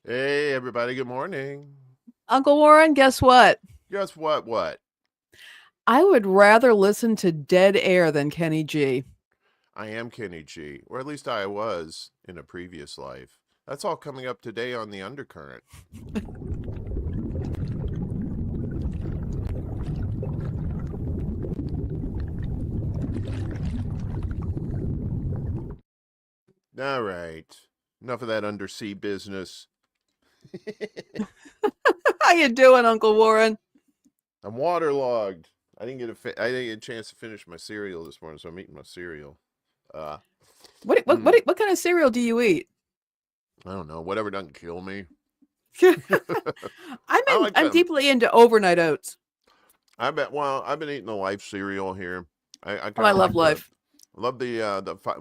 Hey, everybody, good morning. Uncle Warren, guess what? Guess what? What? I would rather listen to Dead Air than Kenny G. I am Kenny G, or at least I was in a previous life. That's all coming up today on The Undercurrent. All right. Enough of that undersea business. How you doing, Uncle Warren? I'm waterlogged. I didn't get a chance to finish my cereal this morning, so I'm eating my cereal. Uh, What what mm, what what kind of cereal do you eat? I don't know. Whatever doesn't kill me. I'm I in, like I'm them. deeply into overnight oats. I bet. Well, I've been eating the Life cereal here. I Oh, kind I of love like the life. love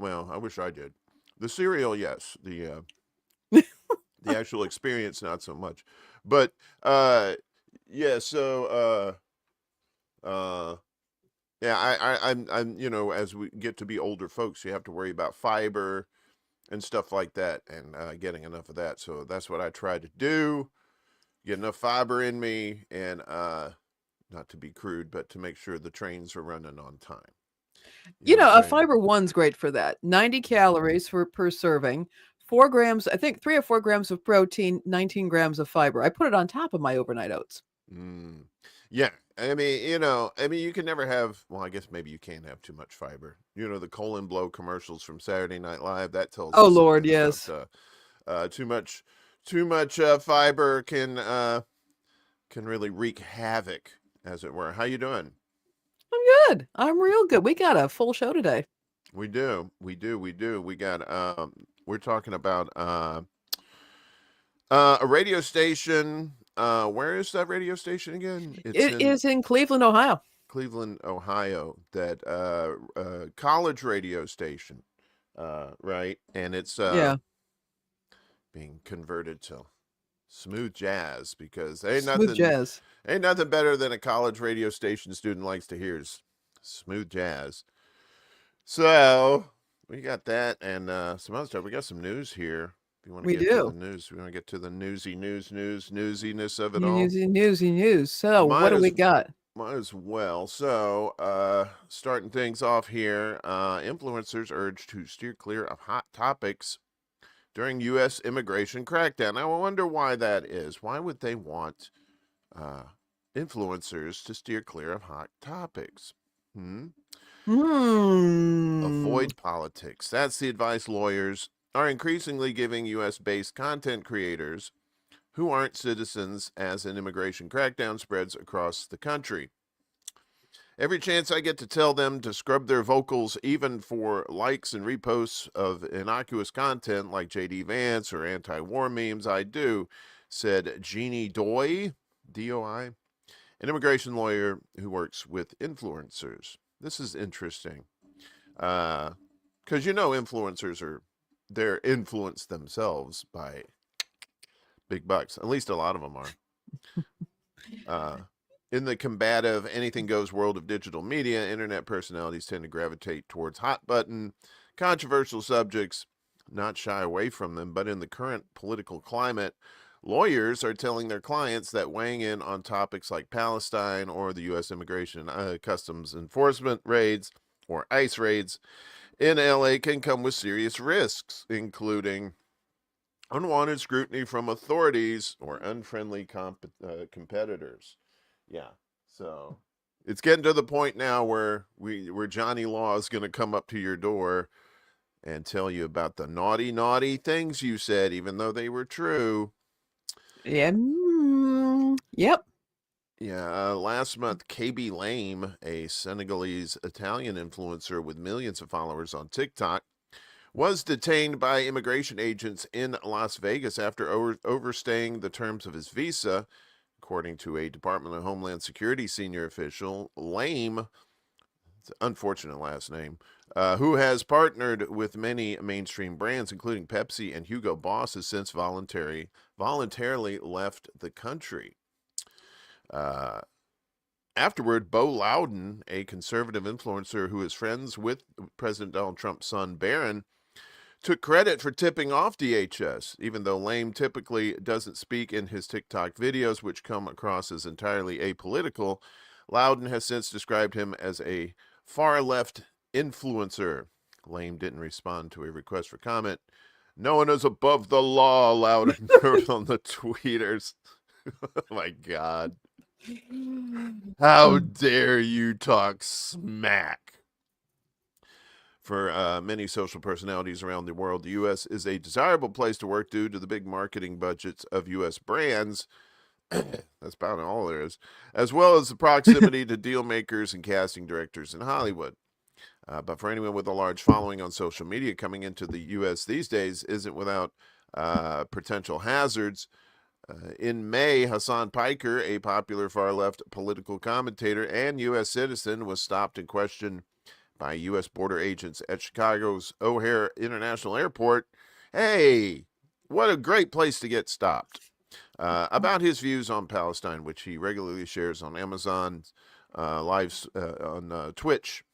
well, I wish I did. The cereal, yes. The actual experience, not so much. But yeah. Uh, yeah. I'm as we get to be older folks, you have to worry about fiber and stuff like that, and getting enough of that. So that's what I try to do. Get enough fiber in me, and not to be crude, but to make sure the trains are running on time. You know what I'm A saying? fiber one's great for that. 90 calories per serving, 4 grams, I think 3 or 4 grams of protein, 19 grams of fiber. I put it on top of my overnight oats. Mm. Yeah. You can never have, well, I guess maybe you can't have too much fiber. The colon blow commercials from Saturday Night Live, that tells Oh us Lord, something about yes. too much fiber can really wreak havoc, as it were. How you doing? I'm good. I'm real good. We got a full show today. We do. We do. We do. We're talking about a radio station. Where is that radio station again? It's It in is in Cleveland, Ohio. Cleveland, Ohio, that college radio station, right? And it's Yeah. being converted to smooth jazz because Smooth jazz. ain't nothing better than a college radio station student likes to hear is smooth jazz. So we got that and some other stuff. We got some news here. If you want to We get to the do. news, we want to get to the newsiness of it all. Newsy news. So what Might do we as got? Might as well. So, starting things off here, influencers urged to steer clear of hot topics during U.S. immigration crackdown. Now, I wonder why that is. Why would they want uh, influencers to steer clear of hot topics? Hmm? Hmm. Avoid politics. That's the advice lawyers are increasingly giving U.S. based content creators who aren't citizens as an immigration crackdown spreads across the country. Every chance I get to tell them to scrub their vocals, even for likes and reposts of innocuous content like JD Vance or anti war memes, I do, said Jeannie Doi, DOI, an immigration lawyer who works with influencers. This is interesting. Because influencers they're influenced themselves by big bucks. At least a lot of them are. Uh, in the combative, anything goes world of digital media, internet personalities tend to gravitate towards hot button, controversial subjects, not shy away from them. But in the current political climate, lawyers are telling their clients that weighing in on topics like Palestine or the U.S. Immigration Customs Enforcement raids or ICE raids in LA can come with serious risks, including unwanted scrutiny from authorities or unfriendly competitors. Yeah. So it's getting to the point now where Johnny Law is going to come up to your door and tell you about the naughty things you said, even though they were true. Yeah. Yep. Yeah, last month, KB Lame, a Senegalese Italian influencer with millions of followers on TikTok, was detained by immigration agents in Las Vegas after overstaying the terms of his visa. According to a Department of Homeland Security senior official, Lame, it's an unfortunate last name, who has partnered with many mainstream brands, including Pepsi and Hugo Boss, has since voluntarily left the country. Uh, Afterward, Bo Loudon, a conservative influencer who is friends with President Donald Trump's son, Barron, took credit for tipping off DHS, even though Lame typically doesn't speak in his TikTok videos, which come across as entirely apolitical. Loudon has since described him as a far-left influencer. Lame didn't respond to a request for comment. No one is above the law, Loudon wrote on the tweeters. Oh my God. How dare you talk smack? For many social personalities around the world, the U.S. is a desirable place to work due to the big marketing budgets of U.S. brands. That's about all there is, as well as the proximity to deal makers and casting directors in Hollywood. But for anyone with a large following on social media, coming into the U.S. these days isn't without potential hazards. In May, Hassan Piker, a popular far-left political commentator and U.S. citizen, was stopped and questioned by U.S. border agents at Chicago's O'Hare International Airport. Hey, what a great place to get stopped. About his views on Palestine, which he regularly shares on Amazon lives on Twitch.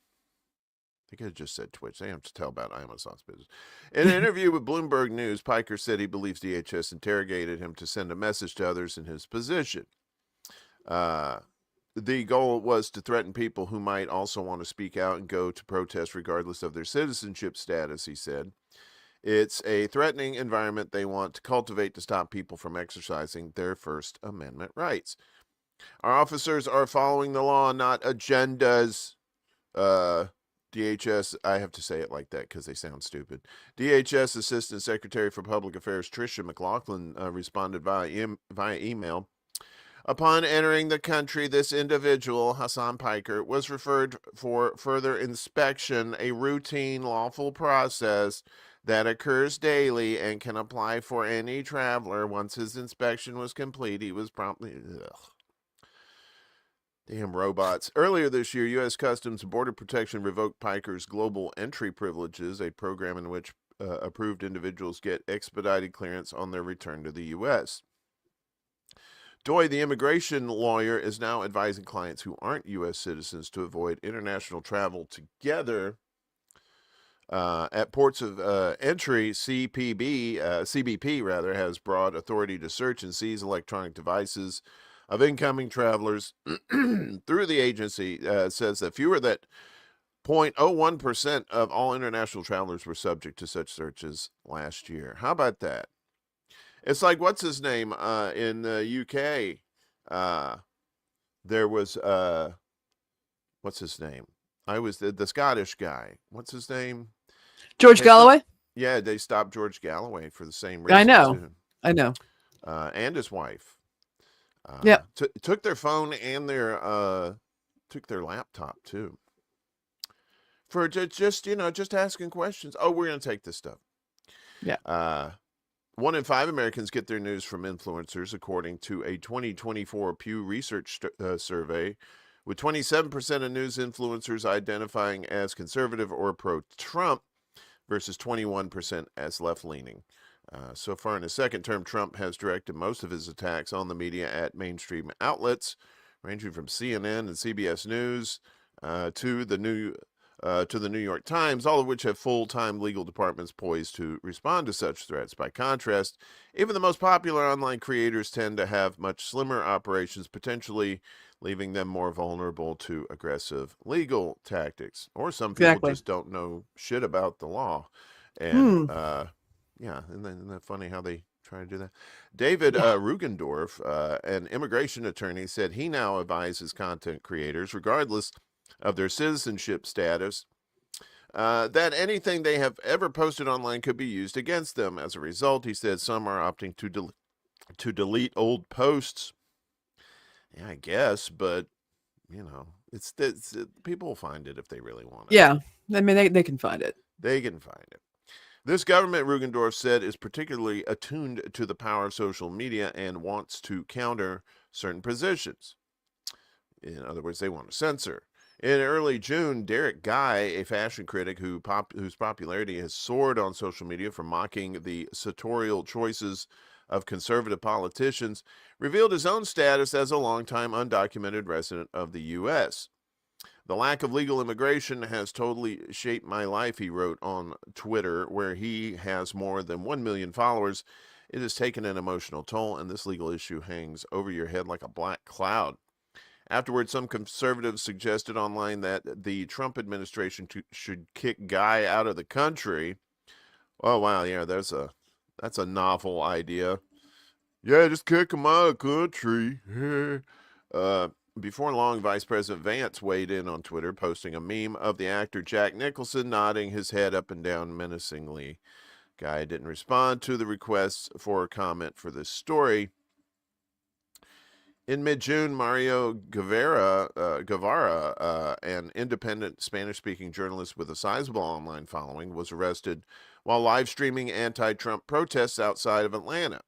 I think I just said Twitch. They have to tell about Amazon's business. In an interview with Bloomberg News, Piker said he believes DHS interrogated him to send a message to others in his position. The goal was to threaten people who might also want to speak out and go to protest regardless of their citizenship status, he said. It's a threatening environment they want to cultivate to stop people from exercising their First Amendment rights. Our officers are following the law, not agendas. DHS, I have to say it like that because they sound stupid. DHS Assistant Secretary for Public Affairs Tricia McLaughlin responded via email. Upon entering the country, this individual, Hassan Piker, was referred for further inspection, a routine lawful process that occurs daily and can apply for any traveler. Once his inspection was complete, he was promptly... Damn robots. Earlier this year, U.S. Customs and Border Protection revoked Piker's global entry privileges, a program in which approved individuals get expedited clearance on their return to the U.S. Doi, the immigration lawyer, is now advising clients who aren't U.S. citizens to avoid international travel together. At ports of entry, CBP rather, has broad authority to search and seize electronic devices of incoming travelers through the agency. Says that fewer than 0.01% of all international travelers were subject to such searches last year. How about that? It's like, what's his name in the UK? There was, what's his name? I was the Scottish guy. What's his name? George Galloway? Yeah, they stopped George Galloway for the same reason. I know. And his wife. Yep. Took their phone and took their laptop too. For just asking questions. Oh, we're gonna take this stuff. Yeah. 1 in 5 Americans get their news from influencers, according to a 2024 Pew Research survey, with 27% of news influencers identifying as conservative or pro-Trump versus 21% as left-leaning. So far in his second term, Trump has directed most of his attacks on the media at mainstream outlets, ranging from CNN and CBS News to the New York Times, all of which have full-time legal departments poised to respond to such threats. By contrast, even the most popular online creators tend to have much slimmer operations, potentially leaving them more vulnerable to aggressive legal tactics. Or some people just don't know shit about the law. And yeah, isn't that funny how they try to do that? David Rugendorf, an immigration attorney, said he now advises content creators, regardless of their citizenship status, that anything they have ever posted online could be used against them. As a result, he said some are opting to delete old posts. Yeah, I guess, but it's people will find it if they really want it. Yeah, I mean they can find it. They can find it. This government, Rugendorf said, is particularly attuned to the power of social media and wants to counter certain positions. In other words, they want to censor. In early June, Derek Guy, a fashion critic whose popularity has soared on social media for mocking the sartorial choices of conservative politicians, revealed his own status as a longtime undocumented resident of the U.S. The lack of legal immigration has totally shaped my life, he wrote on Twitter, where he has more than 1 million followers. It has taken an emotional toll, and this legal issue hangs over your head like a black cloud. Afterwards, some conservatives suggested online that the Trump administration should kick Guy out of the country. Oh wow, yeah, that's a novel idea. Yeah, just kick him out of the country. Before long, Vice President Vance weighed in on Twitter, posting a meme of the actor Jack Nicholson nodding his head up and down menacingly. Guy didn't respond to the requests for a comment for this story. In mid-June, Mario Guevara, an independent Spanish-speaking journalist with a sizable online following, was arrested while live streaming anti-Trump protests outside of Atlanta.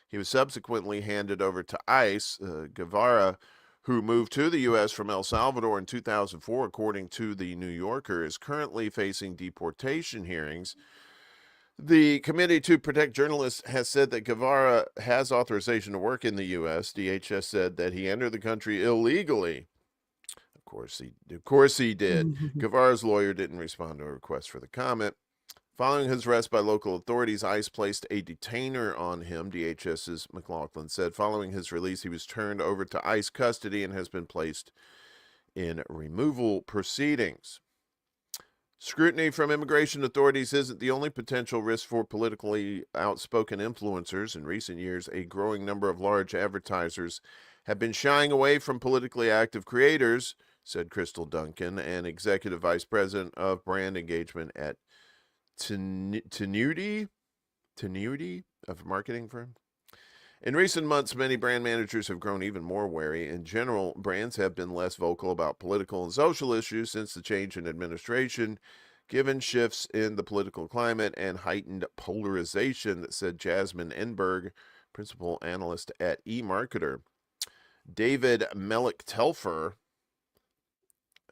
He was subsequently handed over to ICE. Guevara, who moved to the U.S. from El Salvador in 2004, according to The New Yorker, is currently facing deportation hearings. The Committee to Protect Journalists has said that Guevara has authorization to work in the U.S. DHS said that he entered the country illegally. Of course he did. Guevara's lawyer didn't respond to a request for the comment. Following his arrest by local authorities, ICE placed a detainer on him, DHS's McLaughlin said. Following his release, he was turned over to ICE custody and has been placed in removal proceedings. Scrutiny from immigration authorities isn't the only potential risk for politically outspoken influencers. In recent years, a growing number of large advertisers have been shying away from politically active creators, said Crystal Duncan, an executive vice president of brand engagement at Tenuity, a marketing firm. In recent months, many brand managers have grown even more wary. In general, brands have been less vocal about political and social issues since the change in administration, given shifts in the political climate and heightened polarization, said Jasmine Enberg, principal analyst at eMarketer. David Mellick-Telfer,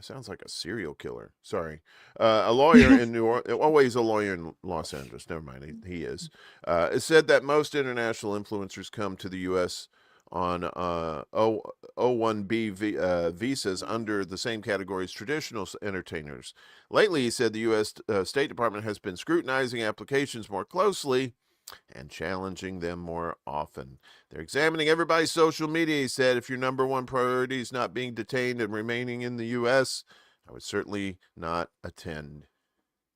sounds like a serial killer. Sorry. A lawyer in New Orleans, always a lawyer in Los Angeles. Never mind, he is. It said that most international influencers come to the U.S. on O1B visas under the same category as traditional entertainers. Lately, he said the U.S. State Department has been scrutinizing applications more closely and challenging them more often. They're examining everybody's social media, he said. If your number one priority is not being detained and remaining in the U.S., I would certainly not attend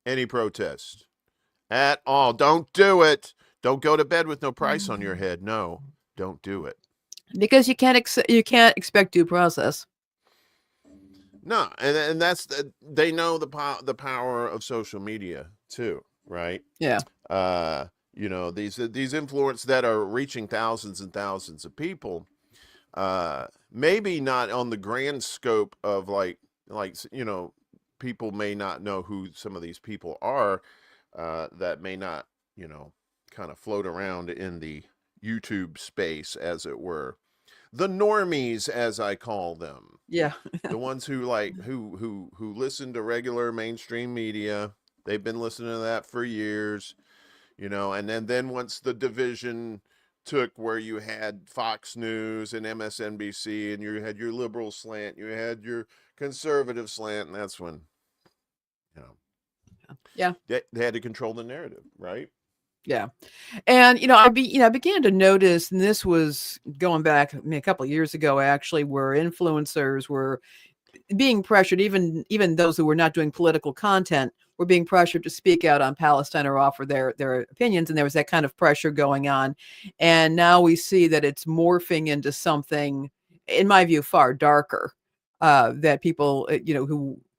any protest at all. Don't do it. Don't go to bed with no price on your head. No, don't do it. Because you can't expect due process. No, and that's they know the power of social media too, right? Yeah. You know, these influencers that are reaching thousands and thousands of people, maybe not on the grand scope of like you know, people may not know who some of these people are, that may not, you know, kind of float around in the YouTube space, as it were. The normies, as I call them. Yeah. The ones who who listen to regular mainstream media. They've been listening to that for years. You know, and then once the division took, where you had Fox News and MSNBC, and you had your liberal slant, you had your conservative slant, and that's when, you know, Yeah, they had to control the narrative, right? yeah. And I began to notice, and this was going back a couple of years ago, actually, where influencers were being pressured, even those who were not doing political content were being pressured to speak out on Palestine or offer their opinions, and there was that kind of pressure going on. And now we see that it's morphing into something, in my view, far darker. That people,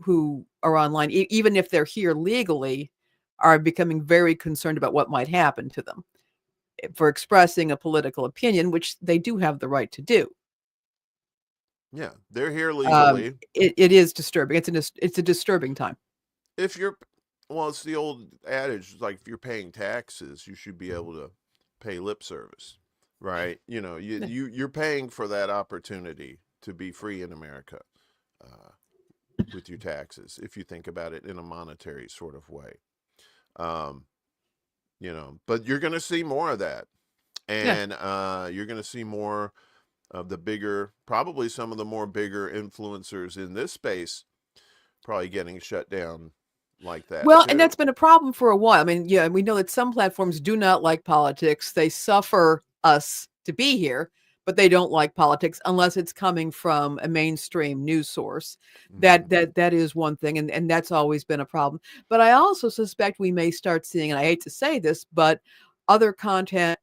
who are online, even if they're here legally, are becoming very concerned about what might happen to them for expressing a political opinion, which they do have the right to do. Yeah, they're here legally. It is disturbing. It's a disturbing time. If you're, well, it's the old adage, like if you're paying taxes, you should be able to pay lip service, right? You know, you're paying for that opportunity to be free in America, with your taxes, if you think about it in a monetary sort of way. You know, but you're going to see more of that, and you're going to see more of the bigger, probably some of the more bigger influencers in this space probably getting shut down like that Well, and too. that's been a problem for a while. I mean, yeah, we know that some platforms do not like politics. They suffer us to be here, but they don't like politics unless it's coming from a mainstream news source. Hmm. That is one thing, and that's always been a problem. But I also suspect we may start seeing, and I hate to say this, but other content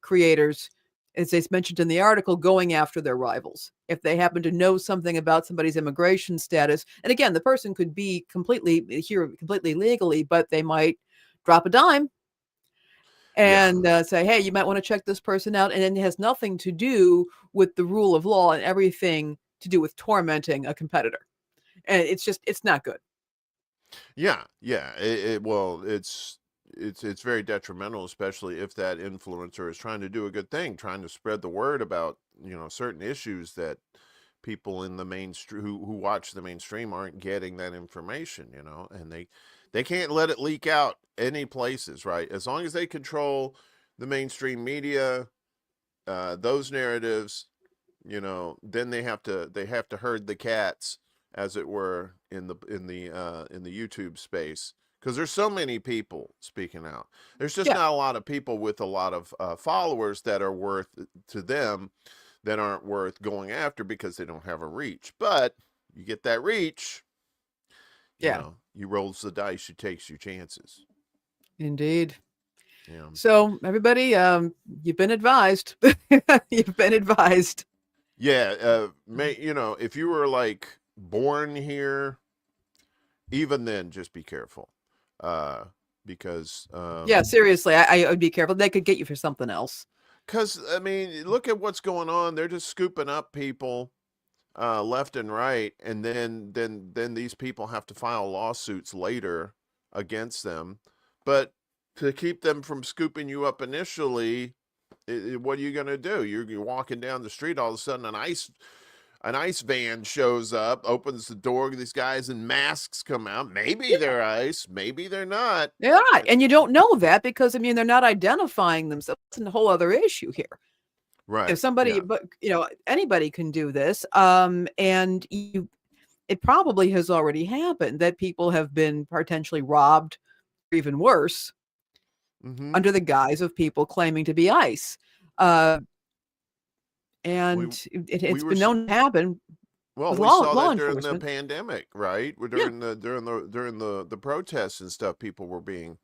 creators, as they mentioned in the article, going after their rivals. If they happen to know something about somebody's immigration status, and again, the person could be completely here, completely legally, but they might drop a dime Yeah. and say, "Hey, you might want to check this person out," and it has nothing to do with the rule of law and everything to do with tormenting a competitor. And it's not good. Yeah, yeah. Well, it's very detrimental, especially if that influencer is trying to do a good thing, trying to spread the word about certain issues that people in the mainstream who watch the mainstream aren't getting that information, and they can't let it leak out any places, right? As long as they control the mainstream media, those narratives, then they have to herd the cats, as it were, in the YouTube space, because there's so many people speaking out. There's just Yeah, not a lot of people with a lot of followers that are worth to them, that aren't worth going after because they don't have a reach. But you get that reach, yeah, you rolls the dice, you takes your chances. indeed. Yeah. So everybody, you've been advised. You've been advised. Yeah, if you were like born here, even then, just be careful, uh, because Yeah, seriously, I would be careful. They could get you for something else. I mean, look at what's going on. They're just scooping up people left and right, and then these people have to file lawsuits later against them. But to keep them from scooping you up initially, what are you going to do? You're walking down the street, all of a sudden an ice van shows up, opens the door. These guys in masks come out. Maybe they're ICE, maybe they're not. Yeah, and you don't know that because I mean they're not identifying themselves. That's a whole other issue here. If Right. somebody, Yeah. but anybody can do this, and it probably has already happened that people have been potentially robbed, or even worse, Mm-hmm. under the guise of people claiming to be ICE. Uh, We and we it's were been known to happen Well, with we law saw law that during the enforcement. pandemic, right? Yeah, During the protests and stuff, people were being,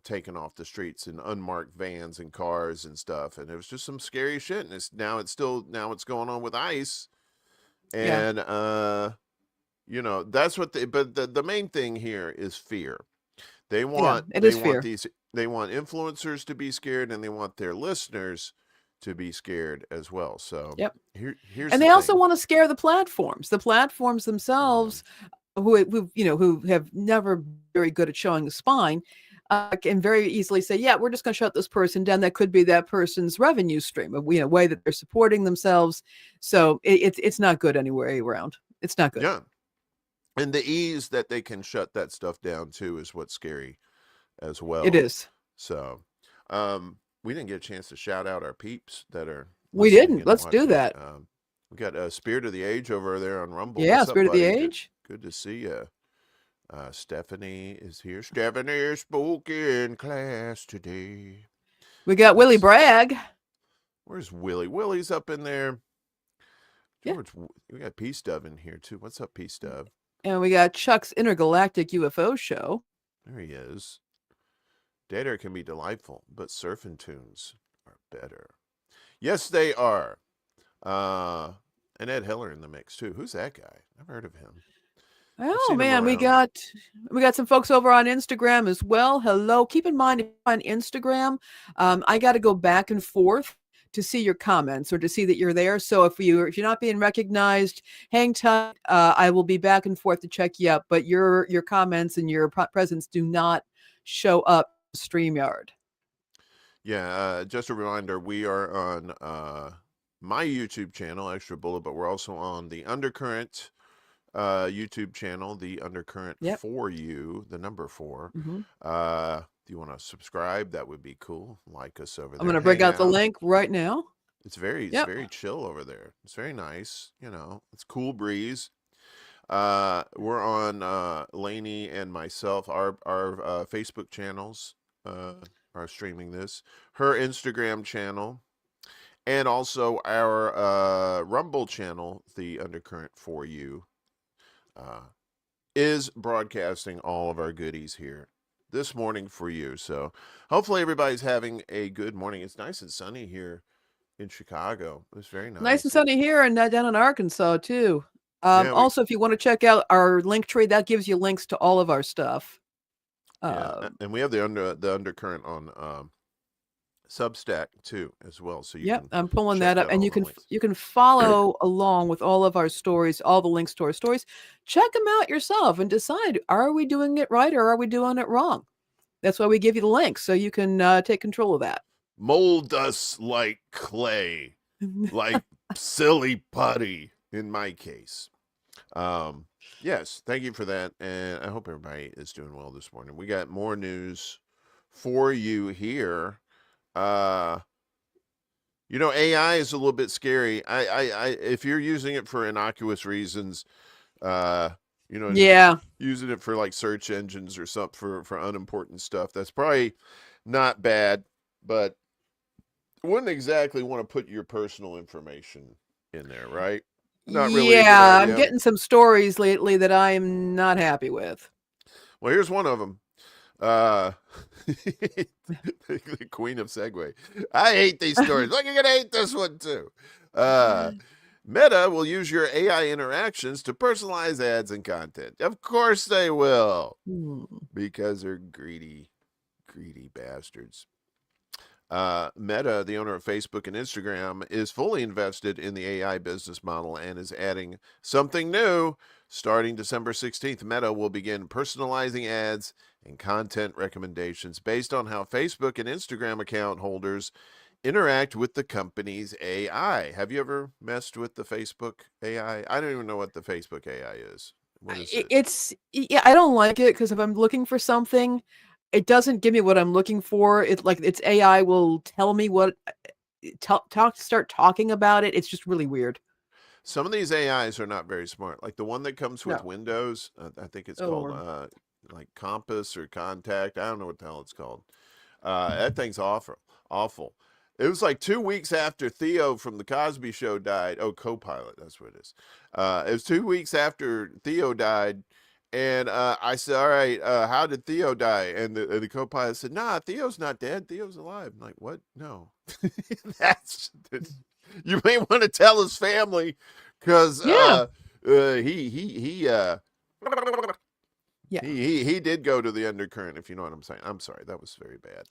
taken off the streets in unmarked vans and cars and stuff, and it was just some scary shit. And now it's going on with ICE, yeah, and that's what but the main thing here is fear. They yeah. want It they is want fear. these they want influencers to be scared, and they want their listeners to be scared as well. So Yep. here's And the they also thing. want to scare the platforms. The platforms Yeah. themselves, who have never been very good at showing the spine, can very easily say, "Yeah, we're just going to shut this person down." That could be that person's revenue stream, a way that they're supporting themselves. So it's not good anywhere around. It's not good. Yeah. And the ease that they can shut that stuff down too is what's scary as It well. is. So, we didn't get a chance to shout out our peeps that are We listening didn't. and Let's do watching. that. We got Spirit of the Age over there on Rumble. Yeah, What's up, Spirit of the buddy? Good, Age. good to see you. Stephanie is here. Stephanie spoke in class today. We got Willie Let's. Bragg. Where's Willie? Willie's up in there. Yeah. George, we got Peace Dove in here too. What's up, Peace Dove? And we got Chuck's Intergalactic UFO Show. There he is. Dead air can be delightful, but surfing tunes are better. Yes, they are. Uh, and Ed Heller in the mix too. Who's that guy? I've heard of him. I've Oh seen him man, we around. got we got some folks over on Instagram as well. Hello. Keep in mind, if you're on Instagram, I got to go back and forth to see your comments or to see that you're there. So if you're not being recognized, hang tight. I will be back and forth to check you up. But your comments and your presence do not show up StreamYard. Yeah, just a reminder, we are on my YouTube channel, Extra Bullet, but we're also on the Undercurrent YouTube channel, the Undercurrent Yep. for you, the number 4. Mm-hmm. If you want to subscribe, that would be cool. Like us over I'm there, going to bring hang out the out. link right now. It's Yep. very chill over there. It's very nice. It's cool breeze. We're on Lainey and myself. Our Facebook channels are streaming this. Her Instagram channel, and also our Rumble channel, The Undercurrent for You, is broadcasting all of our goodies here this morning for you. So hopefully everybody's having a good morning. It's nice and sunny here in Chicago. It's very Nice and nice. sunny here and down in Arkansas too. Yeah, Also, if you want to check out our link tree, that gives you links to all of our stuff. and we have the undercurrent on Substack too as well, so you Yep, can I'm pulling check that up, out and all the links. you can follow along with all of our stories, all the links to our stories. Check them out yourself and decide: are we doing it right or are we doing it wrong? That's why we give you the links, so you can take control of that. Mold us like clay, like silly putty in my case. Yes, thank you for that, and I hope everybody is doing well this morning. We got more news for you here. AI is a little bit scary. If you're using it for innocuous reasons, Yeah, using it for like search engines or something for unimportant stuff, that's probably not bad, but wouldn't exactly want to put your personal information in there, right? Not really a good yeah, I'm idea. getting some stories lately that I'm not happy with. Well, here's one of them. The queen of segue. I hate these stories. Look, you're gonna hate this one too. Meta will use your AI interactions to personalize ads and content. Of course they will, because they're greedy bastards. Meta, the owner of Facebook and Instagram, is fully invested in the AI business model and is adding something new. Starting December 16th, Meta will begin personalizing ads and content recommendations based on how Facebook and Instagram account holders interact with the company's AI. Have you ever messed with the Facebook AI? I don't even know what the Facebook AI is. What is it? I don't like it because if I'm looking for something, it doesn't give me what I'm looking for. Its AI will tell me what start talking about it. It's just really weird. Some of these AIs are not very smart. Like the one that comes with No. Windows, I think it's Oh called Lord. like Compass or Contact. I don't know what the hell it's called. That thing's awful. Awful. It was like 2 weeks after Theo from the Cosby Show died. Oh, Copilot, that's what it is. It was 2 weeks after Theo died, and I said, "All right, how did Theo die?" And the Copilot said, "Nah, Theo's not dead. Theo's alive." I'm like, what? No, that's you may want to tell his family, because Yeah. he Yeah. he did go to the undercurrent, if you know what I'm saying. I'm sorry, that was very bad.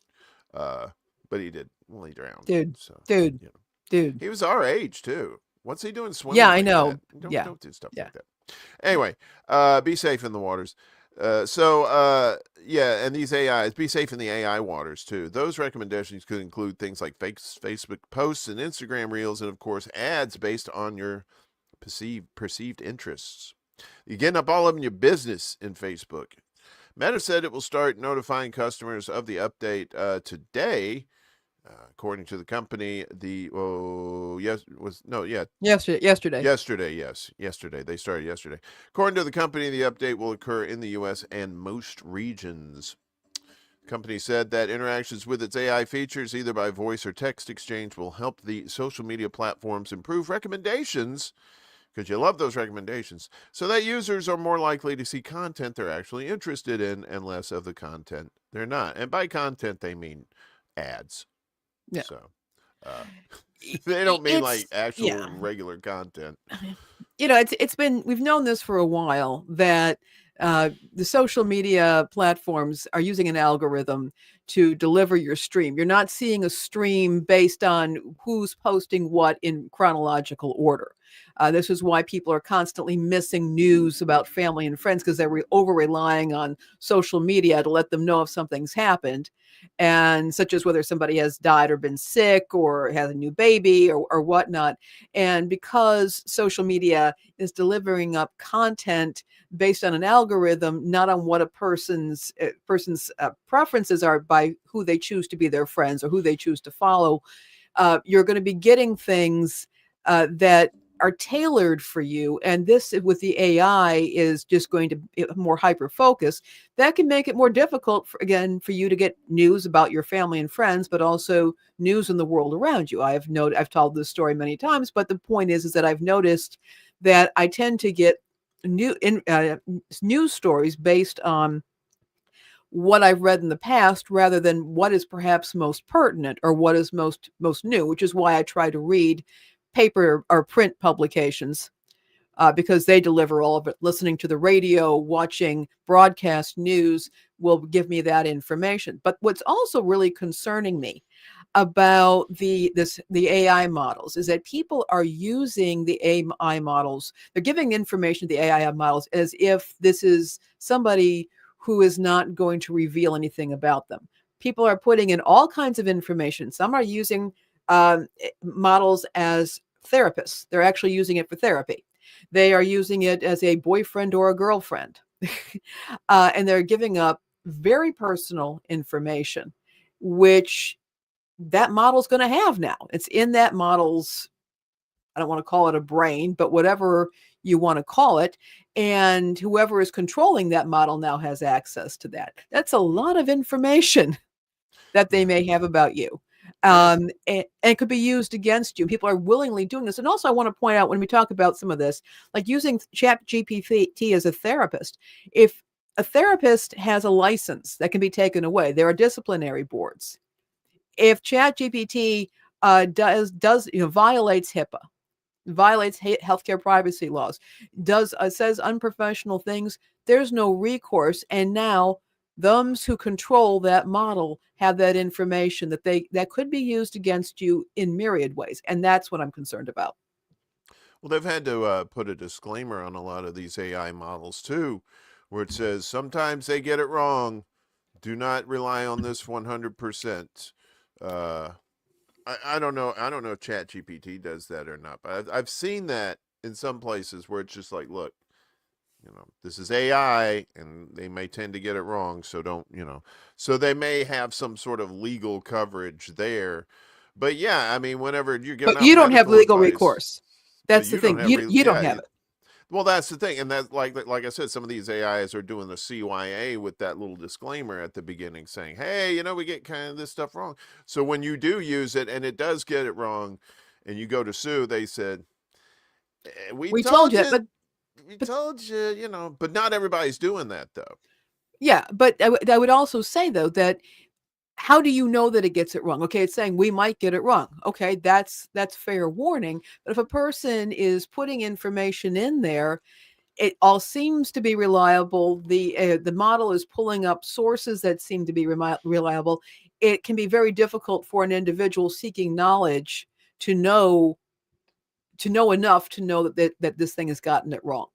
But he did. Well, he drowned. Dude. So Dude. you know, Dude. he was our age too. What's he doing Yeah, swimming I like that? know. Don't Yeah. do stuff Yeah. like that. Anyway, be safe in the waters. Yeah, and these AIs, be safe in the AI waters too. Those recommendations could include things like Facebook posts and Instagram reels, and of course ads based on your perceived interests. You're getting up all up in your business in Facebook. Meta said it will start notifying customers of the update today. According to the company, yesterday. They started yesterday. According to the company, the update will occur in the U.S. and most regions. The company said that interactions with its AI features, either by voice or text exchange, will help the social media platforms improve recommendations, because you love those recommendations, so that users are more likely to see content they're actually interested in and less of the content they're not. And by content, they mean ads. Yeah. So they don't mean like It's actual yeah. regular content. It's been, we've known this for a while, that the social media platforms are using an algorithm to deliver your stream. You're not seeing a stream based on who's posting what in chronological order. This is why people are constantly missing news about family and friends, because they're over relying on social media to let them know if something's happened, and such as whether somebody has died or been sick or has a new baby or whatnot. And because social media is delivering up content based on an algorithm, not on what a person's preferences are by who they choose to be their friends or who they choose to follow, you're going to be getting things that are tailored for you, and this with the AI is just going to be more hyper focus. That can make it more difficult for you to get news about your family and friends, but also news in the world around you. I've told this story many times, but the point is that I've noticed that I tend to get news stories based on what I've read in the past rather than what is perhaps most pertinent or what is most new, which is why I try to read paper or print publications, because they deliver all of it. Listening to the radio, watching broadcast news will give me that information. But what's also really concerning me about the AI models is that people are using the AI models. They're giving information to the AI models as if this is somebody who is not going to reveal anything about them. People are putting in all kinds of information. Some are using models as therapists. They're actually using it for therapy. They are using it as a boyfriend or a girlfriend. And they're giving up very personal information, which that model's going to have now. It's in that model's, I don't want to call it a brain, but whatever you want to call it. And whoever is controlling that model now has access to that. That's a lot of information that they may have about you. And it could be used against you. People are willingly doing this. And also, I want to point out when we talk about some of this, like using Chat GPT as a therapist, if a therapist has a license that can be taken away, there are disciplinary boards. If Chat GPT violates HIPAA, violates healthcare privacy laws, says unprofessional things, there's no recourse. And now those who control that model have that information that could be used against you in myriad ways. And that's what I'm concerned about. Well, they've had to put a disclaimer on a lot of these AI models too, where it says sometimes they get it wrong. Do not rely on this 100%. I don't know. I don't know if ChatGPT does that or not, but I've seen that in some places where it's just like, look, this is AI, and they may tend to get it wrong, so don't, so they may have some sort of legal coverage there. But yeah, I mean, whenever you're giving But out you don't have medical legal advice, recourse. but That's the you don't thing. have, You don't yeah, have it. well, that's the thing, and that, like I said, some of these AIs are doing the CYA with that little disclaimer at the beginning, saying, "Hey, we get kind of this stuff wrong." So when you do use it and it does get it wrong, and you go to sue, they said, "We We told told you, you, we but told you." But not everybody's doing that though. yeah, but I would also say though that how do you know that it gets it wrong? Okay, it's saying we might get it wrong. Okay, that's fair warning. But if a person is putting information in there, it all seems to be reliable. The model is pulling up sources that seem to be reliable. It can be very difficult for an individual seeking knowledge to know enough to know that this thing has gotten it wrong.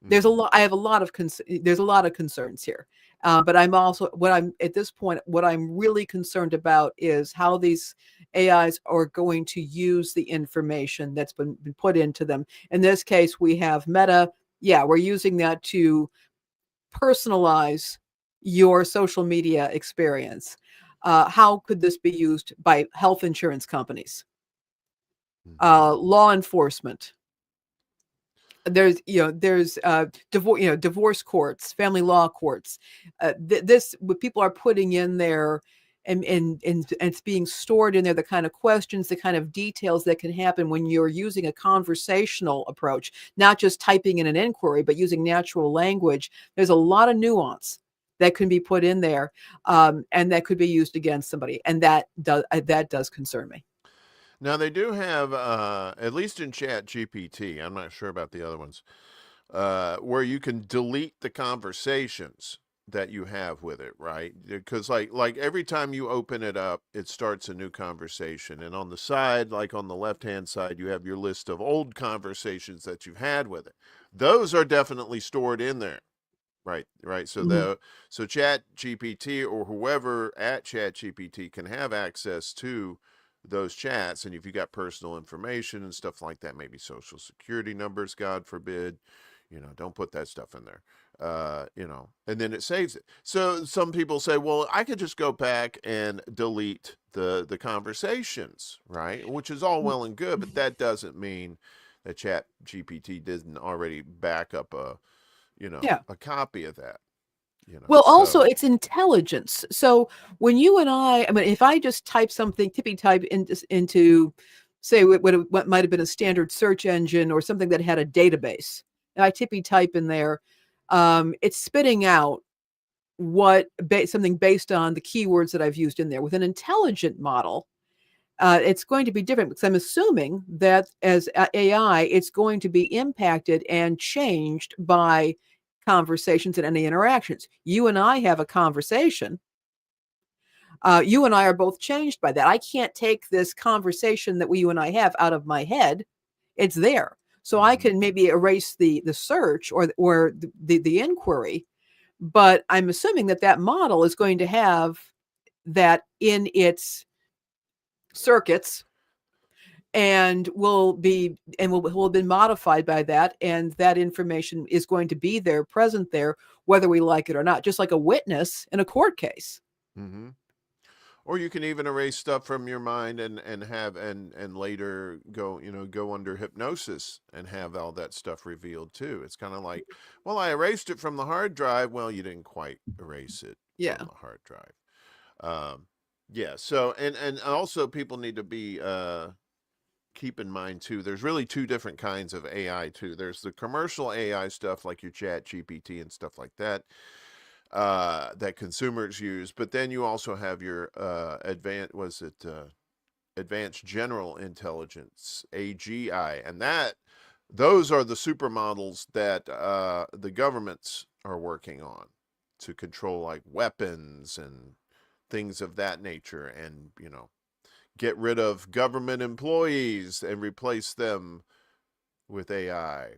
There's a lot. I have a lot of there's a lot of concerns here. But I'm also what I'm at this point. What I'm really concerned about is how these AIs are going to use the information that's been put into them. In this case, we have Meta. Yeah, we're using that to personalize your social media experience. How could this be used by health insurance companies, law enforcement? There's divorce courts, family law courts. This what people are putting in there, and it's being stored in there, the kind of questions, the kind of details that can happen when you're using a conversational approach, not just typing in an inquiry, but using natural language. There's a lot of nuance that can be put in there, and that could be used against somebody, and that does concern me. Now they do have, at least in Chat GPT, I'm not sure about the other ones, where you can delete the conversations that you have with it, right? Because like every time you open it up, it starts a new conversation, and on the side, like on the left hand side, you have your list of old conversations that you've had with it. Those are definitely stored in there. Right. So Mhm. so Chat GPT or whoever at Chat GPT can have access to those chats, and if you got personal information and stuff like that, maybe social security numbers, God forbid, don't put that stuff in there. And then it saves it. So some people say, well, I could just go back and delete the conversations, right? Which is all well and good, but that doesn't mean that Chat GPT didn't already back up Yeah. a copy of that. Well, also So it's intelligence. So when you and I mean, if I just type something, tippy type into say what might have been a standard search engine or something that had a database, and I tippy type in there, it's spitting out something based on the keywords that I've used in there. With an intelligent model, it's going to be different because I'm assuming that as AI, it's going to be impacted and changed by conversations and any interactions. You and I have a conversation. You and I are both changed by that. I can't take this conversation that you and I have out of my head. It's there. So I can maybe erase the search or the inquiry, but I'm assuming that model is going to have that in its circuits and will have been modified by that, and that information is going to be there, present there, whether we like it or not, just like a witness in a court case. mm-hmm. Or you can even erase stuff from your mind and later go under hypnosis and have all that stuff revealed too. It's kind of like, well, I erased it from the hard drive. Well, you didn't quite erase it Yeah. from the hard drive. Yeah. So and also people need to be keep in mind too. There's really two different kinds of AI too. There's the commercial AI stuff like your Chat GPT and stuff like that. That consumers use, but then you also have your advanced general intelligence AGI, and those are the supermodels that the governments are working on to control like weapons and things of that nature, and get rid of government employees and replace them with AI.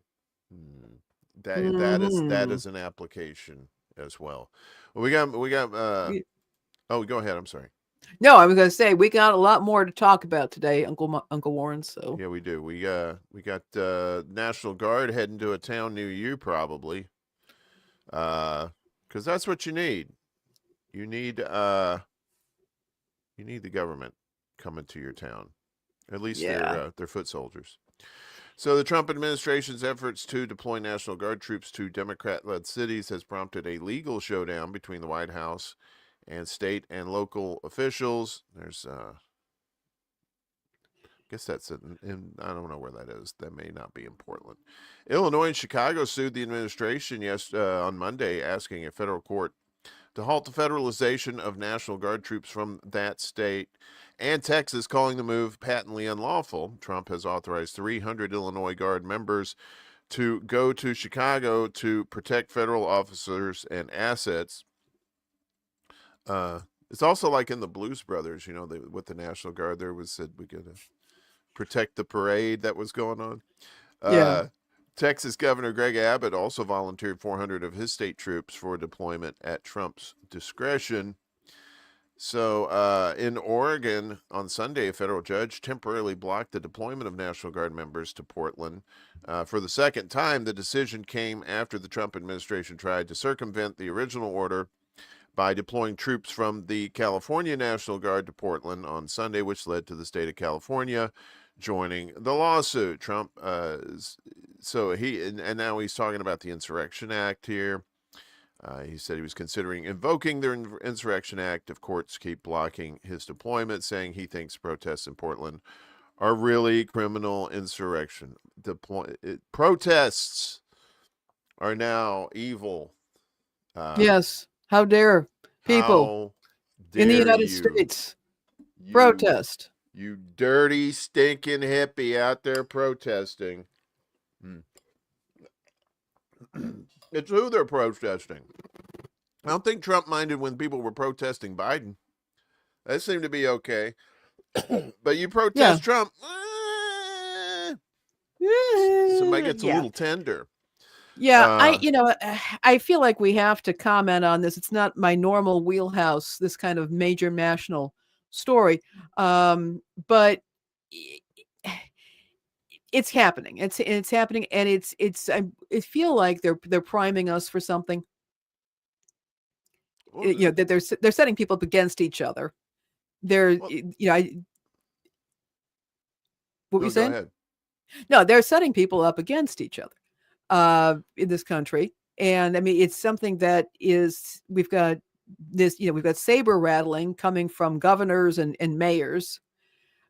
That is an application as well. We got oh, go ahead. I'm sorry. No, I was going to say we got a lot more to talk about today, Uncle Warren. So Yeah, we do. We got National Guard heading to a town near you probably. Cuz that's what you need. You need the government coming to your town. At least they're foot soldiers. So the Trump administration's efforts to deploy National Guard troops to Democrat-led cities has prompted a legal showdown between the White House and state and local officials. There's, I guess that's in I don't know where that is. That may not be in Portland. Illinois and Chicago sued the administration on Monday, asking a federal court to halt the federalization of National Guard troops from that state, and Texas calling the move patently unlawful. Trump has authorized 300 Illinois Guard members to go to Chicago to protect federal officers and assets. It's also like in the Blues Brothers, with the National Guard, there was said we got to protect the parade that was going on. yeah. Texas Governor Greg Abbott also volunteered 400 of his state troops for deployment at Trump's discretion. So in Oregon on Sunday, a federal judge temporarily blocked the deployment of National Guard members to Portland. For the second time, the decision came after the Trump administration tried to circumvent the original order by deploying troops from the California National Guard to Portland on Sunday, which led to the state of California joining the lawsuit. Trump, so and now he's talking about the Insurrection Act here. He said he was considering invoking the Insurrection Act if courts keep blocking his deployment, saying he thinks protests in Portland are really criminal insurrection. Protests are now evil. Yes. How dare people How in the dare United you, States protest? you dirty, stinking hippie out there protesting. It's who they're protesting. I don't think Trump minded when people were protesting Biden. That seemed to be okay. But you protest Trump, somebody gets a little tender. Yeah, I feel like we have to comment on this. It's not my normal wheelhouse, this kind of major national story. But it's happening. It's happening, and I feel like they're priming us for something. Well, That they're setting people up against each other. They're well, what were you saying? Go ahead. No, they're setting people up against each other in this country. And I mean, it's something that is, we've got this, we've got saber rattling coming from governors and mayors.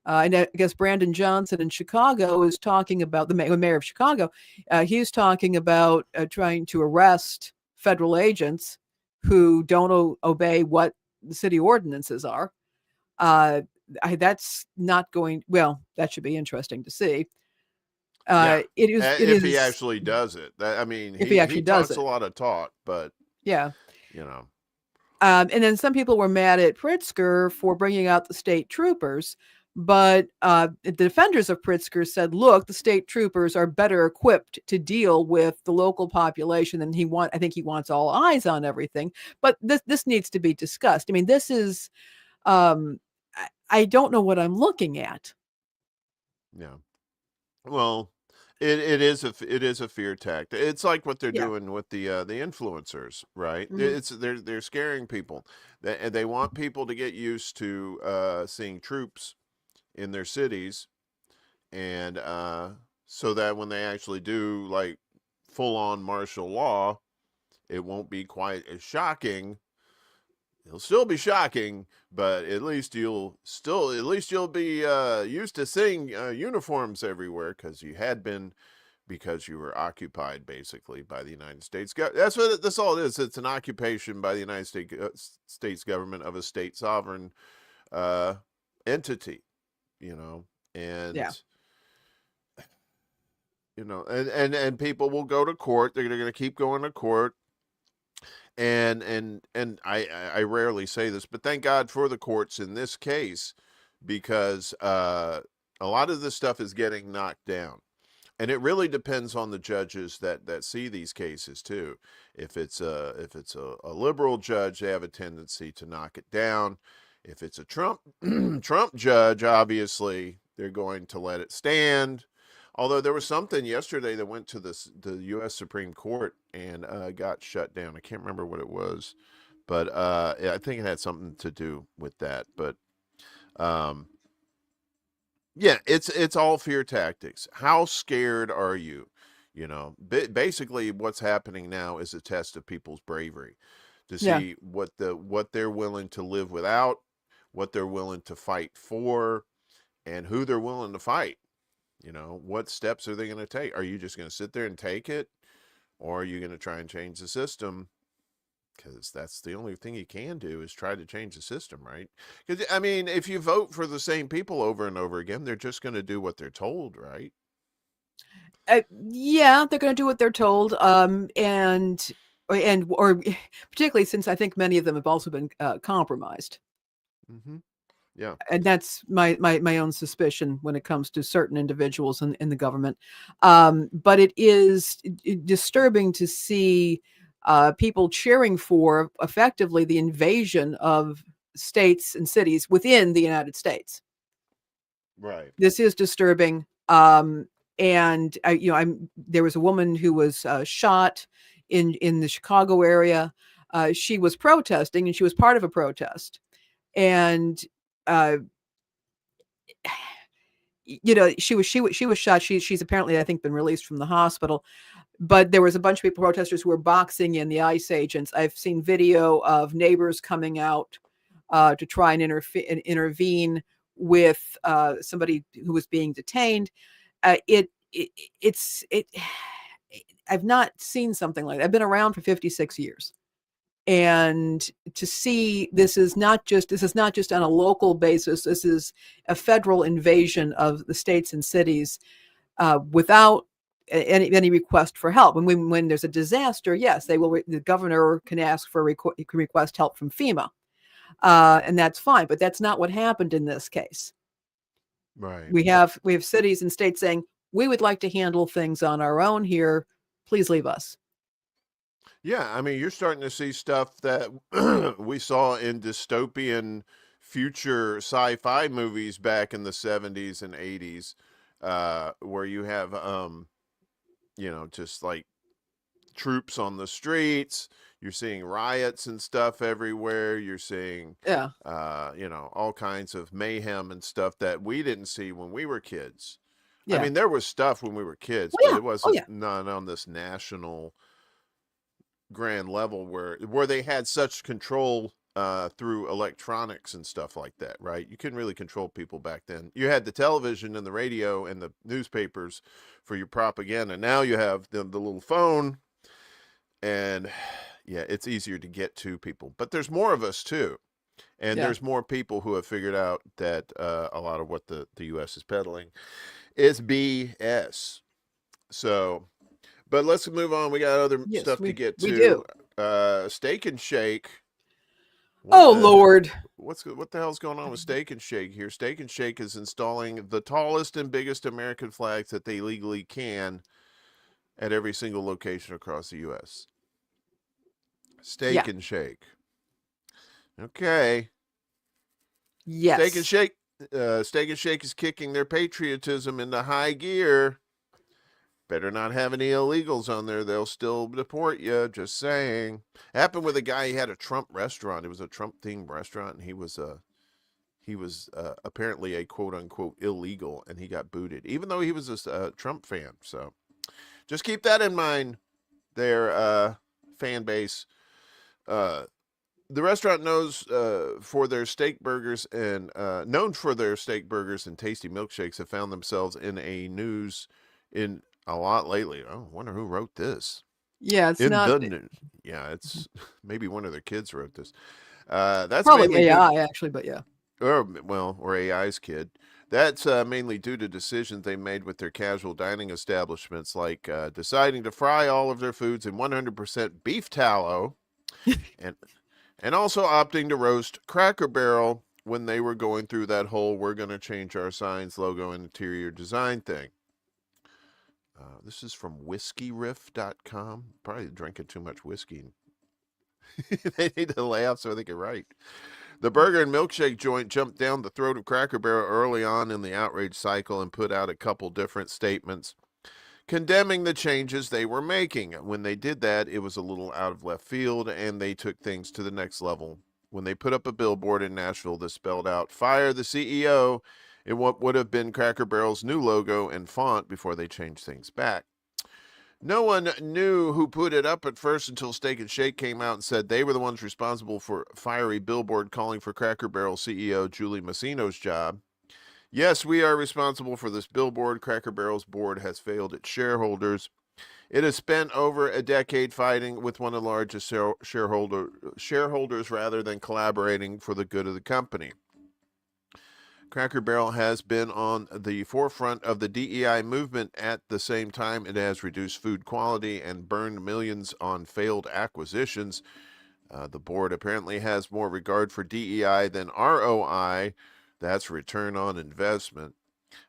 And I guess Brandon Johnson in Chicago is talking about the mayor of Chicago. He's talking about trying to arrest federal agents who don't obey what the city ordinances are. Uh, that's not going well. That should be interesting to see. Yeah, It is. It if he is actually does it. I mean, if he he actually does talks a it. lot of talk, but Yeah. you know, And then some people were mad at Pritzker for bringing out the state troopers. But the defenders of Pritzker said, look, the state troopers are better equipped to deal with the local population than I think he wants all eyes on everything. But this needs to be discussed. I mean, this is, um, I don't know what I'm looking at. yeah. Well, it is a fear tactic. It's like what they're Yeah. doing with the influencers, right? Mm-hmm. It's they're scaring people. They want people to get used to seeing troops in their cities, and so that when they actually do like full on martial law, it won't be quite as shocking. It'll still be shocking, but at least you'll be used to seeing uniforms everywhere because you had been, because you were occupied basically by the United States. That's all it is. It's an occupation by the United States government of a state sovereign uh, entity, you know, Yeah. and and people will go to court. They're going to keep going to court. And I rarely say this, but thank God for the courts in this case, because a lot of this stuff is getting knocked down, and it really depends on the judges that see these cases too. If it's a liberal judge, they have a tendency to knock it down. If it's a Trump Trump judge, obviously they're going to let it stand. Although there was something yesterday that went to the U.S. Supreme Court and got shut down. I can't remember what it was, but I think it had something to do with that. But um, yeah, it's all fear tactics. How scared are you? Basically, what's happening now is a test of people's bravery to Yeah. see what they're willing to live without, what they're willing to fight for, and who they're willing to fight. What steps are they going to take? Are you just going to sit there and take it? Or are you going to try and change the system? Because that's the only thing you can do is try to change the system, right? Because, I mean, if you vote for the same people over and over again, they're just going to do what they're told, right? Yeah, they're going to do what they're told. Or particularly since I think many of them have also been compromised. Mm-hmm. Yeah. And that's my own suspicion when it comes to certain individuals in the government. But it is disturbing to see people cheering for effectively the invasion of states and cities within the United States. Right. This is disturbing. And there was a woman who was shot in the Chicago area. She was protesting, and she was part of a protest. And uh, she was shot. She's apparently, I think, been released from the hospital. But there was a bunch of people, protesters, who were boxing in the ICE agents. I've seen video of neighbors coming out to try and intervene with somebody who was being detained. Uh, it, it it's it. I've not seen something like that. I've been around for 56 years. And to see this is not just on a local basis. This is a federal invasion of the states and cities without any request for help. When there's a disaster, yes, the governor can ask for can request help from FEMA, and that's fine. But that's not what happened in this case. Right. We have cities and states saying, we would like to handle things on our own here. Please leave us. Yeah, I mean, you're starting to see stuff that we saw in dystopian future sci-fi movies back in the 70s and 80s, where you have, just like troops on the streets. You're seeing riots and stuff everywhere. You're seeing, Yeah. all kinds of mayhem and stuff that we didn't see when we were kids. I Yeah. mean, there was stuff when we were kids, Oh but yeah. it Oh wasn't yeah. not on this national grand level where they had such control through electronics and stuff like that, right? You couldn't really control people back then. You had the television and the radio and the newspapers for your propaganda. Now you have the little phone, and yeah, it's easier to get to people. But there's more of us too. And Yeah. there's more people who have figured out that a lot of what the U.S. is peddling is BS. So, but let's move on. We got other Yes, stuff to get we to. do. Steak and Shake. What Oh the Lord. what the hell's going on with Steak and Shake here? Steak and Shake is installing the tallest and biggest American flags that they legally can at every single location across the U.S. Steak Yeah. and Shake. Okay. Steak and Yes. Shake. Steak and Shake is kicking their patriotism into high gear. Better not have any illegals on there. They'll still deport you. Just saying. Happened with a guy. He had a Trump restaurant. It was a Trump themed restaurant, and he was apparently a quote unquote illegal, and he got booted, even though he was a Trump fan. So just keep that in mind, their fan base. The restaurant for their steak burgers and known for their steak burgers and tasty milkshakes have found themselves in a news in a lot lately. Oh, I wonder who wrote this. Yeah, it's In not the news. Yeah, it's maybe one of their kids wrote this. That's probably mainly due to, AI actually, but yeah. or AI's kid. That's mainly due to decisions they made with their casual dining establishments, like deciding to fry all of their foods in 100% beef tallow, and also opting to roast Cracker Barrel when they were going through that whole "we're going to change our signs, logo, and interior design" thing. This is from whiskyriff.com. Probably drinking too much whiskey. They need to lay off so they can write. The burger and milkshake joint jumped down the throat of Cracker Barrel early on in the outrage cycle and put out a couple different statements condemning the changes they were making. When they did that, it was a little out of left field, and they took things to the next level when they put up a billboard in Nashville that spelled out "Fire the CEO" in what would have been Cracker Barrel's new logo and font before they changed things back. No one knew who put it up at first until Steak and Shake came out and said they were the ones responsible for fiery billboard calling for Cracker Barrel CEO Julie Massino's job. Yes, we are responsible for this billboard. Cracker Barrel's board has failed its shareholders. It has spent over a decade fighting with one of the largest shareholders rather than collaborating for the good of the company. Cracker Barrel has been on the forefront of the DEI movement. At the same time, it has reduced food quality and burned millions on failed acquisitions. The board apparently has more regard for DEI than ROI. That's return on investment.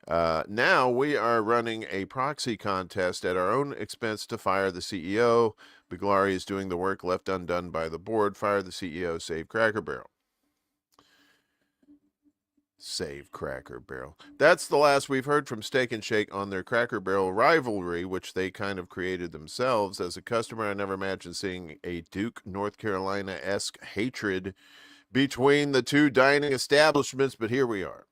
Now we are running a proxy contest at our own expense to fire the CEO. Biglari is doing the work left undone by the board. Fire the CEO, save Cracker Barrel. Save Cracker Barrel. That's the last we've heard from Steak and Shake on their Cracker Barrel rivalry, which they kind of created themselves. As a customer, I never imagined seeing a Duke, North Carolina-esque hatred between the two dining establishments, but here we are.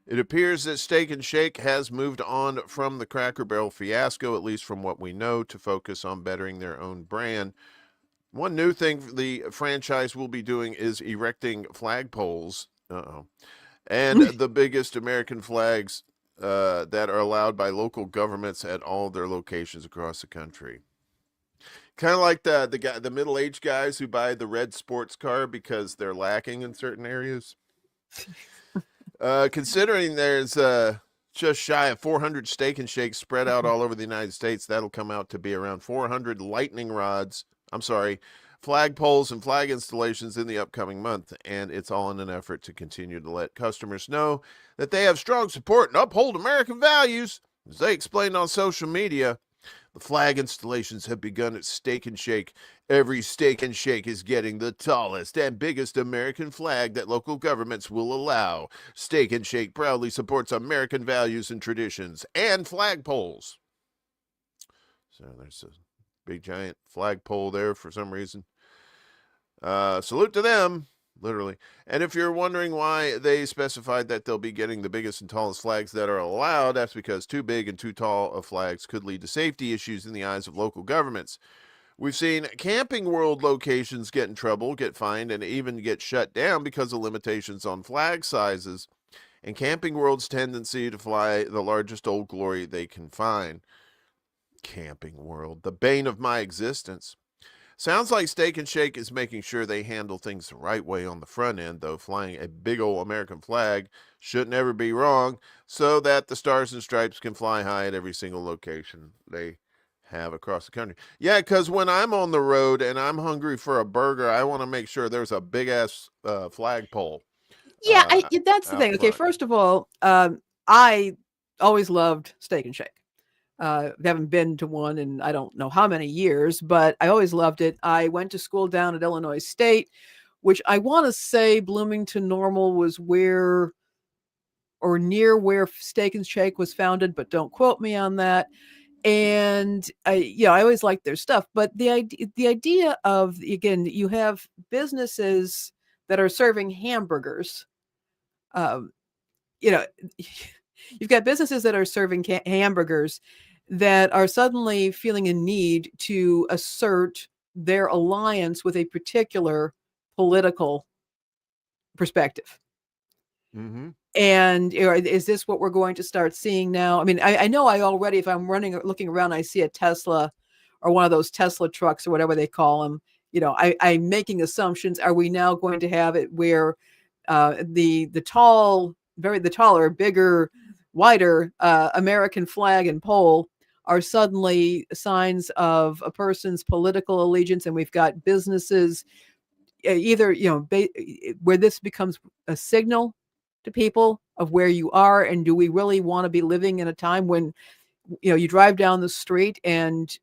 It appears that Steak and Shake has moved on from the Cracker Barrel fiasco, at least from what we know, to focus on bettering their own brand. One new thing the franchise will be doing is erecting flagpoles. And the biggest American flags that are allowed by local governments at all their locations across the country. Kind of like the middle-aged guys who buy the red sports car because they're lacking in certain areas. Considering there's just shy of 400 Steak and Shakes spread out all over the United States, that'll come out to be around 400 lightning rods. I'm sorry, flagpoles and flag installations in the upcoming month, and it's all in an effort to continue to let customers know that they have strong support and uphold American values. As they explained on social media, the flag installations have begun at Steak and Shake. Every Steak and Shake is getting the tallest and biggest American flag that local governments will allow. Steak and Shake proudly supports American values and traditions and flagpoles. So there's a big giant flagpole there for some reason. Salute to them. literally. And if you're wondering why they specified that they'll be getting the biggest and tallest flags that are allowed, that's because too big and too tall of flags could lead to safety issues in the eyes of local governments. We've seen Camping World locations get in trouble, get fined, and even get shut down because of limitations on flag sizes and Camping World's tendency to fly the largest Old Glory they can find. Camping World, the bane of my existence. Sounds like Steak and Shake is making sure they handle things the right way on the front end, though flying a big old American flag shouldn't ever be wrong, so that the Stars and Stripes can fly high at every single location they have across the country. Yeah, because when I'm on the road and I'm hungry for a burger, I want to make sure there's a big ass flagpole Yeah, uh, that's the out thing. Okay, front. first of all, I always loved Steak and Shake. Haven't been to one in I don't know how many years, but I always loved it. I went to school down at Illinois State, which I want to say Bloomington Normal was where or near where Steak and Shake was founded, but don't quote me on that. And I always liked their stuff. But the idea of again, you have businesses that are serving hamburgers. Um, you know, you've got businesses that are serving hamburgers that are suddenly feeling a need to assert their alliance with a particular political perspective. Mm-hmm. And is this what we're going to start seeing now? I mean, I know I already, if I'm looking around, I see a Tesla or one of those Tesla trucks or whatever they call them. I'm making assumptions. Are we now going to have it where the taller, bigger, wider American flag and pole are suddenly signs of a person's political allegiance, and we've got businesses either where this becomes a signal to people of where you are, and do we really want to be living in a time when you drive down the street and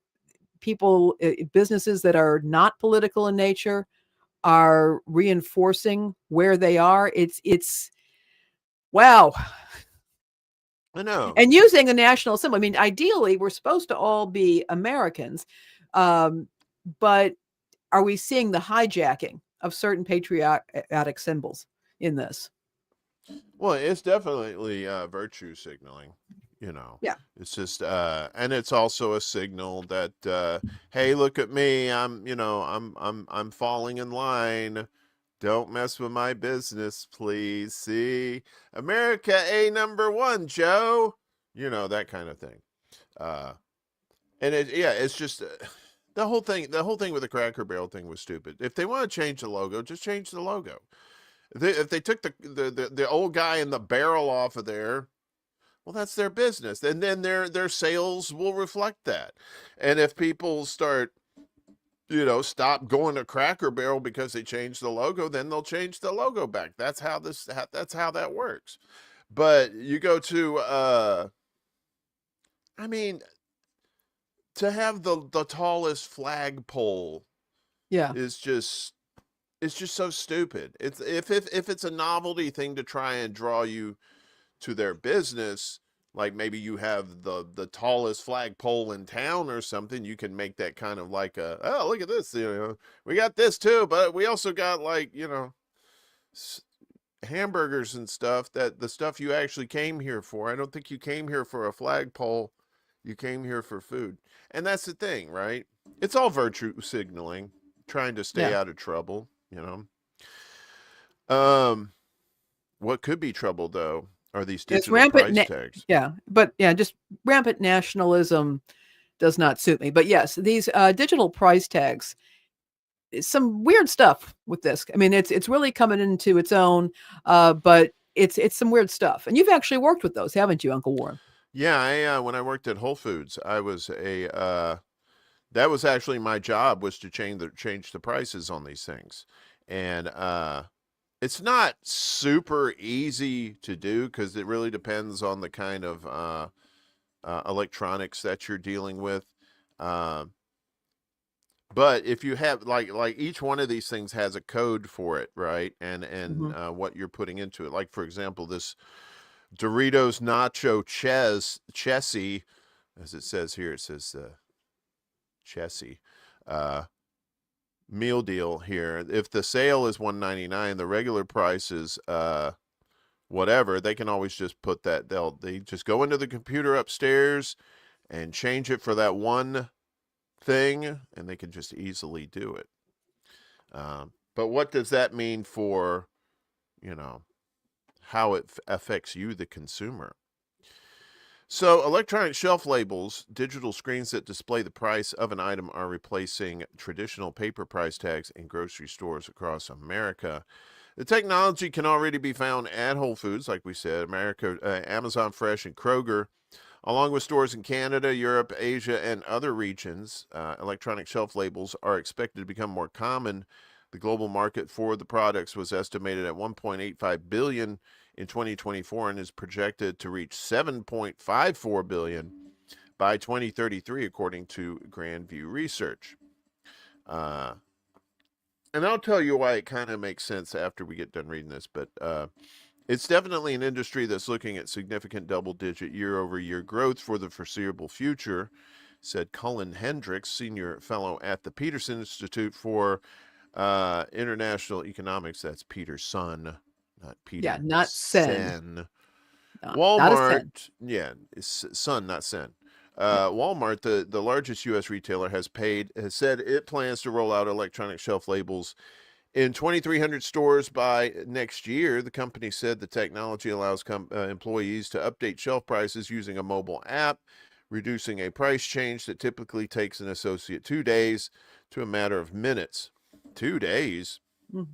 people businesses that are not political in nature are reinforcing where they are. It's wow. I know. And using a national symbol. I mean, ideally, we're supposed to all be Americans, um, but are we seeing the hijacking of certain patriotic symbols in this? Well, it's definitely virtue signaling. You know, Yeah. it's just, and it's also a signal that, hey, look at me. I'm falling in line. Don't mess with my business, please. See, America a number one, Joe. You know that kind of thing. Uh, yeah, it's just the whole thing. The whole thing with the Cracker Barrel thing was stupid. If they want to change the logo, just change the logo. If they took the old guy in the barrel off of there, well, that's their business, and then their sales will reflect that. And if people start, stop going to Cracker Barrel because they changed the logo, then they'll change the logo back. That's how that works. But you go to, I mean, to have the tallest flagpole Yeah. is just it's just so stupid. It's if it's a novelty thing to try and draw you to their business, like maybe you have the tallest flagpole in town or something, you can make that kind of like a, oh, look at this, we got this too, but we also got like, hamburgers and stuff, that the stuff you actually came here for. I don't think you came here for a flagpole. You came here for food. And that's the thing, right? It's all virtue signaling, trying to stay Yeah. out of trouble, you know. Um what could be trouble though are these It's digital price tags. yeah, but yeah, just rampant nationalism does not suit me. But yes, these digital price tags, some weird stuff with this. I mean, it's really coming into its own, but it's some weird stuff. And you've actually worked with those, haven't you, Uncle Warren? Yeah, I when I worked at Whole Foods, I was a that was actually my job, was to change the prices on these things. And it's not super easy to do because it really depends on the kind of electronics that you're dealing with. Uh, but if you have like each one of these things has a code for it, right? And Mhm. what you're putting into it. Like for example, this Doritos Nacho Chessy, as it says here, it says Chessy. Uh, meal deal here. If the sale is $1.99, the regular price is whatever. They can always just put that. They just go into the computer upstairs and change it for that one thing, and they can just easily do it. But what does that mean for, how it affects you, the consumer? So, electronic shelf labels, digital screens that display the price of an item, are replacing traditional paper price tags in grocery stores across America. The technology can already be found at Whole Foods, like we said, Amazon Fresh, and Kroger, along with stores in Canada, Europe, Asia, and other regions. Electronic shelf labels are expected to become more common. The global market for the products was estimated at $1.85 billion in 2024 and is projected to reach $7.54 billion by 2033, according to Grandview Research. And I'll tell you why it kind of makes sense after we get done reading this, but it's definitely an industry that's looking at significant double-digit year-over-year growth for the foreseeable future, said Cullen Hendricks, senior fellow at the Peterson Institute for International Economics. That's Peterson, not Peter. Yeah, not sen. Sen. Not a sen. Walmart, yeah, it's son, not sen. Walmart, the largest U.S. retailer, has said it plans to roll out electronic shelf labels in 2,300 stores by next year. The company said the technology allows employees to update shelf prices using a mobile app, reducing a price change that typically takes an associate 2 days to a matter of minutes. 2 days? Man,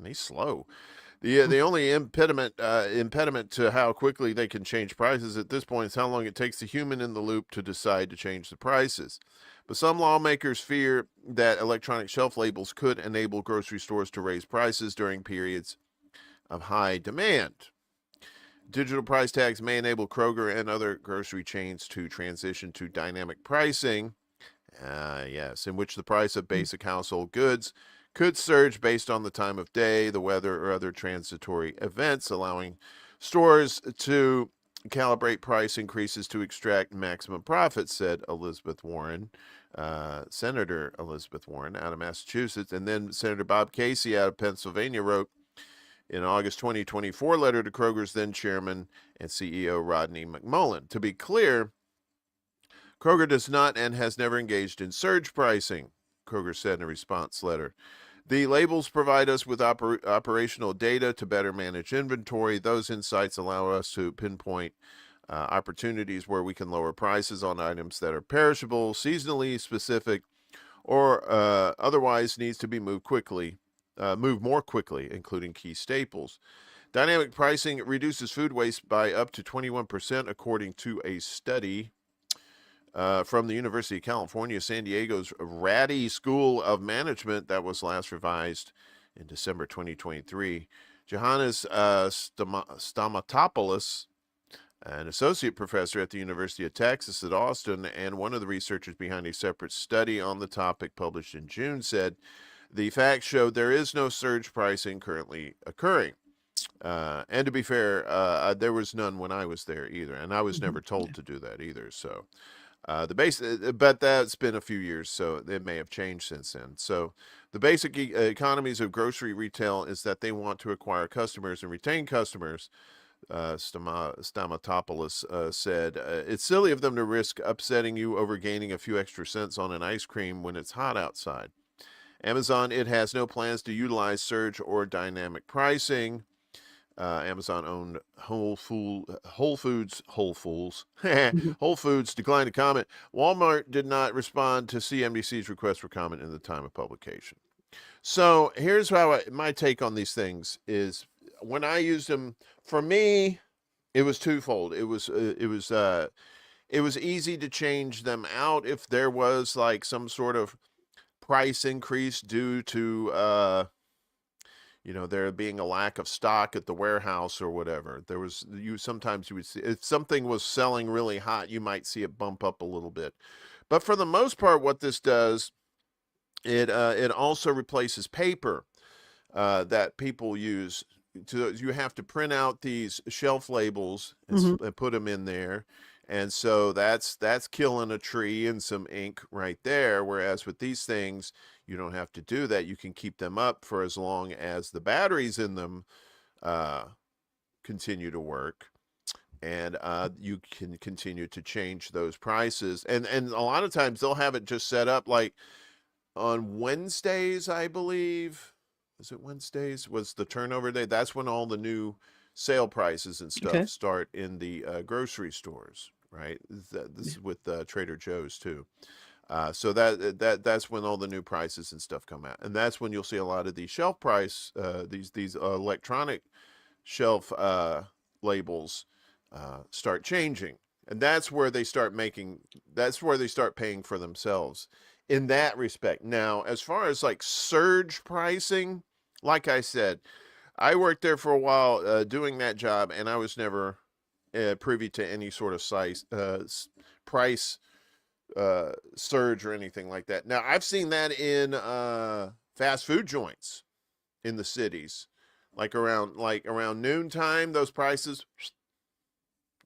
they slow. The only impediment to how quickly they can change prices at this point is how long it takes the human in the loop to decide to change the prices. But some lawmakers fear that electronic shelf labels could enable grocery stores to raise prices during periods of high demand. Digital price tags may enable Kroger and other grocery chains to transition to dynamic pricing, yes, in which the price of basic household goods could surge based on the time of day, the weather, or other transitory events, allowing stores to calibrate price increases to extract maximum profit, said Elizabeth Warren, Senator Elizabeth Warren out of Massachusetts. And then Senator Bob Casey out of Pennsylvania wrote in August 2024 letter to Kroger's then chairman and CEO Rodney McMullen. To be clear, Kroger does not and has never engaged in surge pricing, Kroger said in a response letter. The labels provide us with operational data to better manage inventory. Those insights allow us to pinpoint opportunities where we can lower prices on items that are perishable, seasonally specific, or otherwise needs to be moved more quickly, including key staples. Dynamic pricing reduces food waste by up to 21%, according to a study from the University of California, San Diego's Ratty School of Management that was last revised in December 2023. Johannes Stamatopoulos, an associate professor at the University of Texas at Austin and one of the researchers behind a separate study on the topic published in June, said the facts showed there is no surge pricing currently occurring. And to be fair, there was none when I was there either, and I was never told to do that either. So but that's been a few years, so it may have changed since then. So the basic economies of grocery retail is that they want to acquire customers and retain customers. Stamatopoulos said, it's silly of them to risk upsetting you over gaining a few extra cents on an ice cream when it's hot outside. Amazon, it has no plans to utilize surge or dynamic pricing. Amazon-owned Whole Foods declined to comment. Walmart did not respond to CNBC's request for comment in the time of publication. So here's how my take on these things is: when I used them, for me, it was twofold. It was easy to change them out if there was like some sort of price increase due to there being a lack of stock at the warehouse or whatever. Sometimes you would see, if something was selling really hot, you might see it bump up a little bit. But for the most part, what this does, it also replaces paper that people use. You have to print out these shelf labels and put them in there. And so that's killing a tree and some ink right there. Whereas with these things, You don't have to do that. You can keep them up for as long as the batteries in them uh, continue to work, and you can continue to change those prices. And a lot of times they'll have it just set up like on Wednesdays, I believe. Was it Wednesdays? Was the turnover day? That's when all the new sale prices and stuff Okay. start in the grocery stores, right? This is with Trader Joe's too. So that's when all the new prices and stuff come out, and that's when you'll see a lot of these shelf price, these electronic shelf labels start changing, and that's where they start making. That's where they start paying for themselves in that respect. Now, as far as like surge pricing, like I said, I worked there for a while doing that job, and I was never privy to any sort of price surge or anything like that. Now, I've seen that in fast food joints in the cities, like around noontime, those prices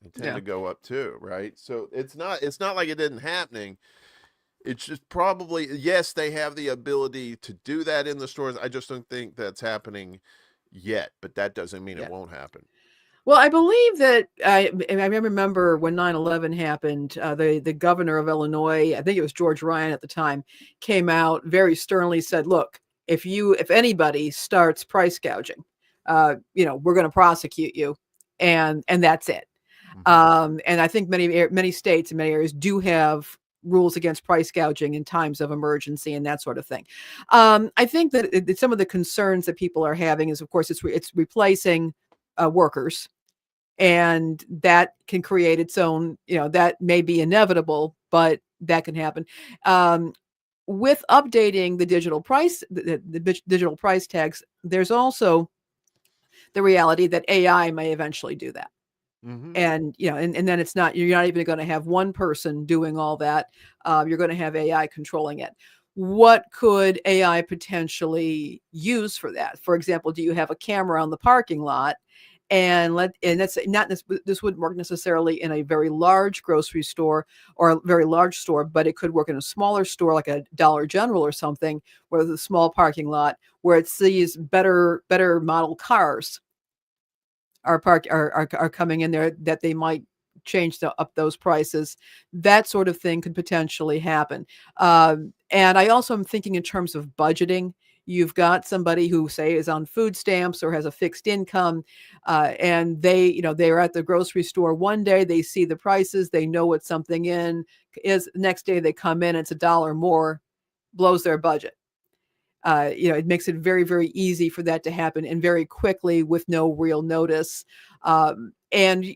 they tend Yeah. to go up too, right? So it's not like it didn't happening. It's just probably, yes, they have the ability to do that in the stores. I just don't think that's happening yet, but that doesn't mean it Yeah. won't happen. Well, I believe that I remember when 9/11 happened, the governor of Illinois, I think it was George Ryan at the time, came out very sternly said, "Look, if anybody starts price gouging, we're going to prosecute you, and that's it." Mm-hmm. And I think many states and many areas do have rules against price gouging in times of emergency and that sort of thing. I think that some of the concerns that people are having is, of course, it's replacing workers, and that can create its own, that may be inevitable, but that can happen. um, with updating the digital price tags, there's also the reality that AI may eventually do that. Mm-hmm. And then you're not even going to have one person doing all that. You're going to have AI controlling it. What could AI potentially use for that? For example, do you have a camera on the parking lot, and that's not this wouldn't work necessarily in a very large grocery store or a very large store, but it could work in a smaller store like a Dollar General or something, where there's a small parking lot where it sees better model cars are coming in there, that they might change up those prices. That sort of thing could potentially happen. And I also am thinking in terms of budgeting. You've got somebody who, say, is on food stamps or has a fixed income, and they are at the grocery store one day, they see the prices, they know what something in is. Next day they come in, it's $1 more, blows their budget. It makes it very, very easy for that to happen, and very quickly with no real notice. And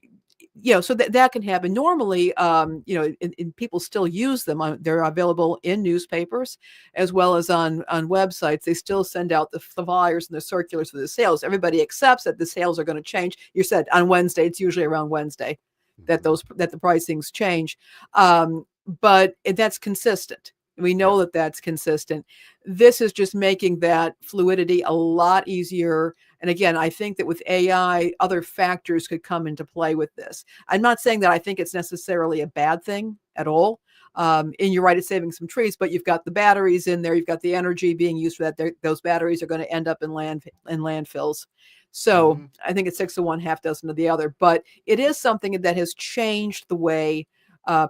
so that can happen. Normally, and people still use them. They're available in newspapers as well as on websites. They still send out the flyers and the circulars for the sales. Everybody accepts that the sales are going to change. You said on Wednesday. It's usually around Wednesday that Mm-hmm. the pricings change. But that's consistent. We Yeah. know that that's consistent. This is just making that fluidity a lot easier. And again, I think that with AI, other factors could come into play with this. I'm not saying that I think it's necessarily a bad thing at all. And you're right, it's saving some trees, but you've got the batteries in there, you've got the energy being used for that. Those batteries are going to end up in landfills. So Mm-hmm. I think it's 6 of one, half dozen of the other. But it is something that has changed the way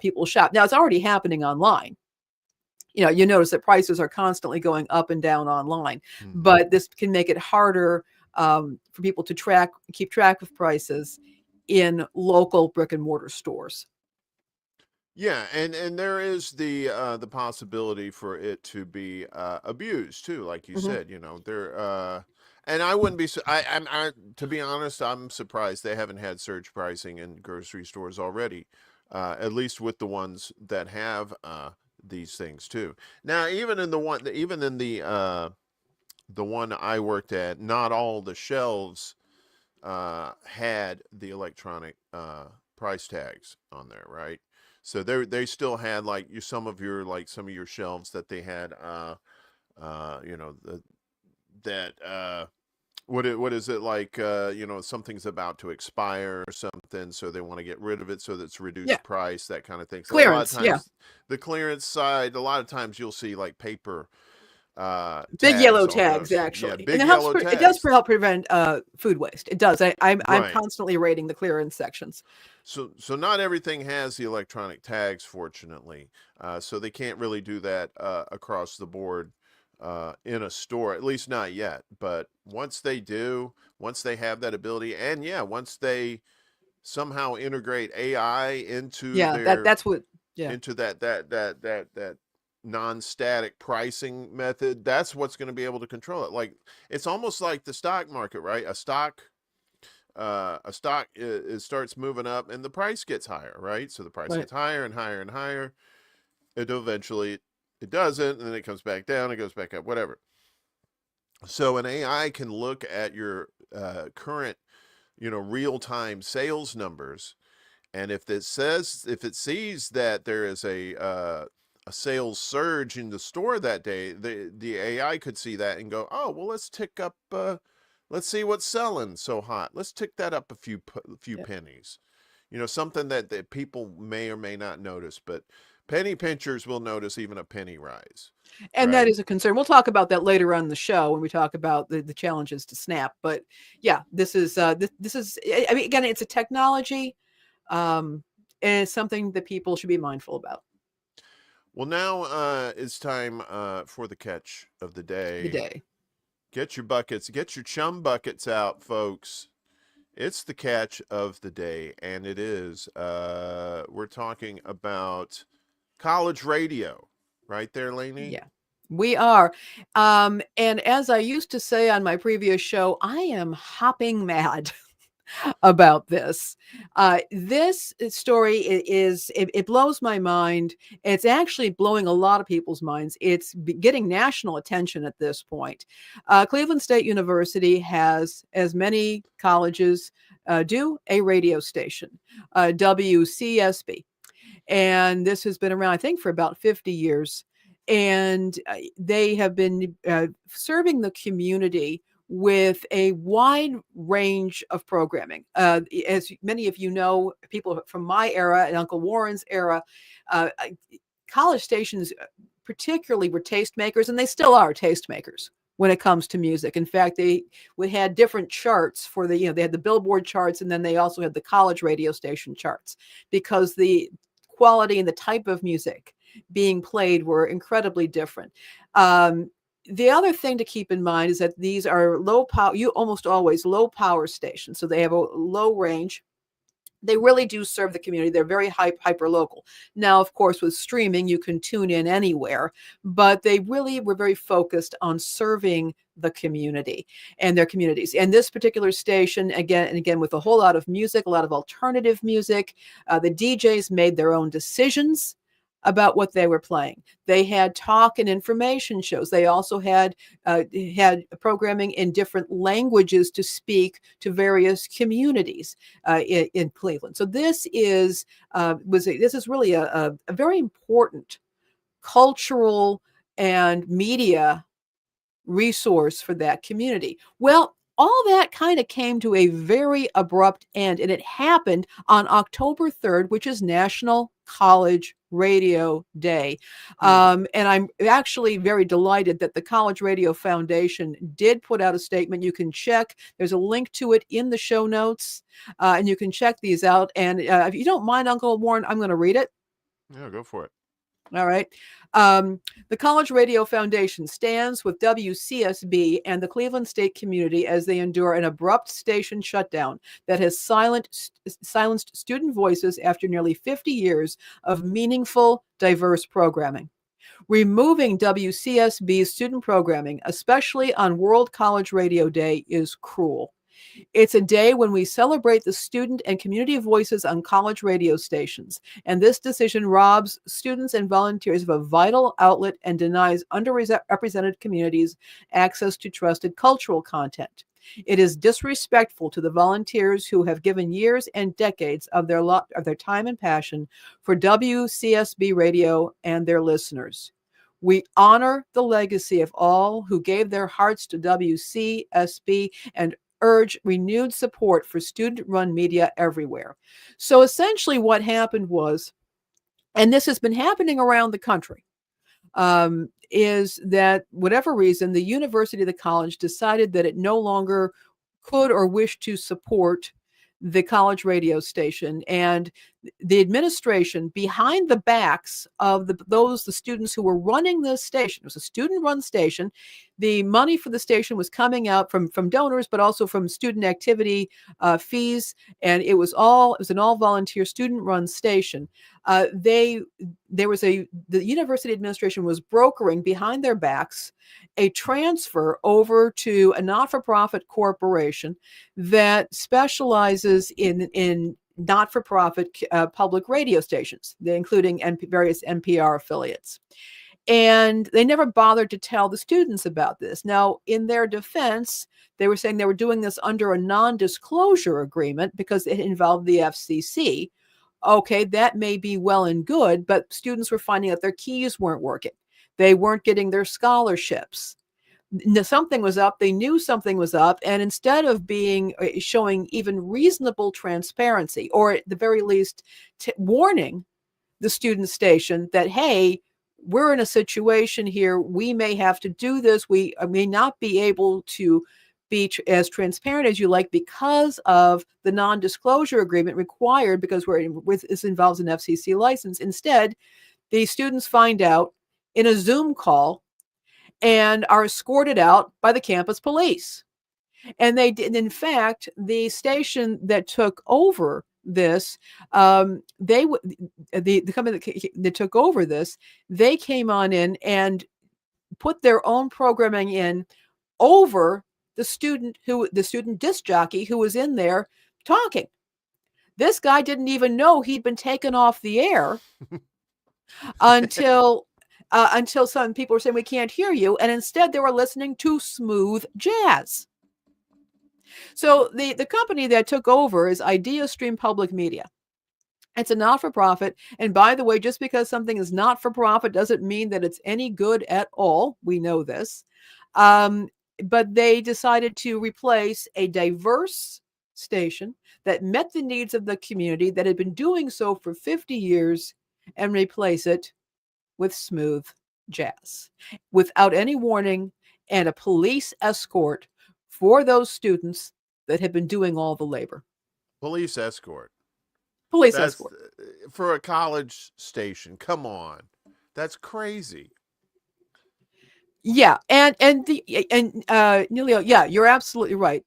people shop. Now, it's already happening online. You notice that prices are constantly going up and down online, Mm-hmm. but this can make it harder for people to keep track of prices in local brick and mortar stores. Yeah, and there is the possibility for it to be abused too, like you Hmm. said. There and I wouldn't be. To be honest, I'm surprised they haven't had surge pricing in grocery stores already, at least with the ones that have these things too. Now, even in the one I worked at, not all the shelves had the electronic price tags on there, right? So they still had like some of your shelves that they had you know that what is it like something's about to expire or something, so they want to get rid of it, so that's Yeah, reduced price, that kind of thing. So a lot of clearance. Yeah. times the clearance side, a lot of times you'll see like paper Big yellow tags on tags, those. Yeah, actually, and big yellow it does tags. help prevent food waste. It does. I'm Right. constantly rating the clearance sections. So not everything has the electronic tags, fortunately. So they can't really do that across the board in a store, at least not yet. But once they do, once they have that ability, and yeah, once they somehow integrate AI into Yeah, their that's what. Yeah, into that non-static pricing method, that's what's going to be able to control it. Like it's almost like the stock market, right? A stock it starts moving up and the price gets higher, right? So the price right. gets higher and higher and higher. It eventually it doesn't, and then it comes back down, it goes back up, whatever. So an AI can look at your current, real-time sales numbers, and if it sees that there is a sales surge in the store that day, the AI could see that and go, oh well, let's tick up. Let's see what's selling so hot. Let's tick that up a few Yeah. pennies. Something that people may or may not notice, but penny pinchers will notice even a penny rise, And that right? is a concern. We'll talk about that later on in the show when we talk about the challenges to SNAP. But yeah, this is. I mean, again, it's a technology, um, and it's something that people should be mindful about. Well, now it's time for the catch of the The day. day. Get your buckets, get your chum buckets out, folks. It's the catch of the day, and it is we're talking about college radio, right there, Lainey? Yeah, we are. And as I used to say on my previous show, I am hopping mad about this. This story it blows my mind. It's actually blowing a lot of people's minds. It's getting national attention at this point. Cleveland State University has, as many colleges do, a radio station, WCSB. And this has been around, I think, for about 50 years. And they have been serving the community with a wide range of programming. As many of you know, people from my era and Uncle Warren's era, college stations particularly were tastemakers, and they still are tastemakers when it comes to music. In fact, we had different charts for they had the Billboard charts, and then they also had the college radio station charts, because the quality and the type of music being played were incredibly different. The other thing to keep in mind is that these are low power, almost always low power stations. So they have a low range. They really do serve the community. They're very hyper local. Now, of course, with streaming, you can tune in anywhere, but they really were very focused on serving the community and their communities. And this particular station, again and again, with a whole lot of music, a lot of alternative music, the DJs made their own decisions about what they were playing. They had talk and information shows. They also had programming in different languages to speak to various communities in Cleveland. So this is this is really a very important cultural and media resource for that community. Well, all that kind of came to a very abrupt end, and it happened on October 3rd, which is National College Radio Day. Hmm. And I'm actually very delighted that the College Radio Foundation did put out a statement. You can check, there's a link to it in the show notes, and you can check these out. And if you don't mind, Uncle Warren, I'm going to read it. Yeah, go for it. All right. The College Radio Foundation stands with WCSB and the Cleveland State community as they endure an abrupt station shutdown that has silenced student voices after nearly 50 years of meaningful, diverse programming. Removing WCSB's student programming, especially on World College Radio Day, is cruel. It's a day when we celebrate the student and community voices on college radio stations, and this decision robs students and volunteers of a vital outlet and denies underrepresented communities access to trusted cultural content. It is disrespectful to the volunteers who have given years and decades of their time and passion for WCSB radio and their listeners. We honor the legacy of all who gave their hearts to WCSB and urge renewed support for student-run media everywhere. So essentially what happened was, and this has been happening around the country, is that whatever reason, the university, the college decided that it no longer could or wished to support the college radio station, and the administration, behind the backs of the students who were running the station — it was a student-run station. The money for the station was coming out from donors, but also from student activity fees, and it was an all volunteer student-run station. The university administration was brokering behind their backs a transfer over to a not-for-profit corporation that specializes in not-for-profit public radio stations, including various NPR affiliates. And they never bothered to tell the students about this. Now, in their defense, they were saying they were doing this under a non-disclosure agreement because it involved the FCC. Okay, that may be well and good, but students were finding out their keys weren't working. They weren't getting their scholarships. Something was up. They knew something was up. And instead of showing even reasonable transparency, or at the very least warning the student station that, hey, we're in a situation here, we may have to do this, we may not be able to be as transparent as you like because of the non-disclosure agreement required, because this involves an FCC license. Instead, the students find out in a Zoom call and are escorted out by the campus police. And they did. In fact, the station that took over this, the company that took over this, they came on in and put their own programming in over the student disc jockey who was in there talking. This guy didn't even know he'd been taken off the air until some people were saying, we can't hear you. And instead they were listening to smooth jazz. So the company that took over is IdeaStream Public Media. It's a not-for-profit. And by the way, just because something is not-for-profit doesn't mean that it's any good at all. We know this. But they decided to replace a diverse station that met the needs of the community, that had been doing so for 50 years, and replace it with smooth jazz without any warning, and a police escort for those students that had been doing all the labor. Police escort. Escort. For a college station. Come on. That's crazy. Yeah. And Neilio, yeah, you're absolutely right.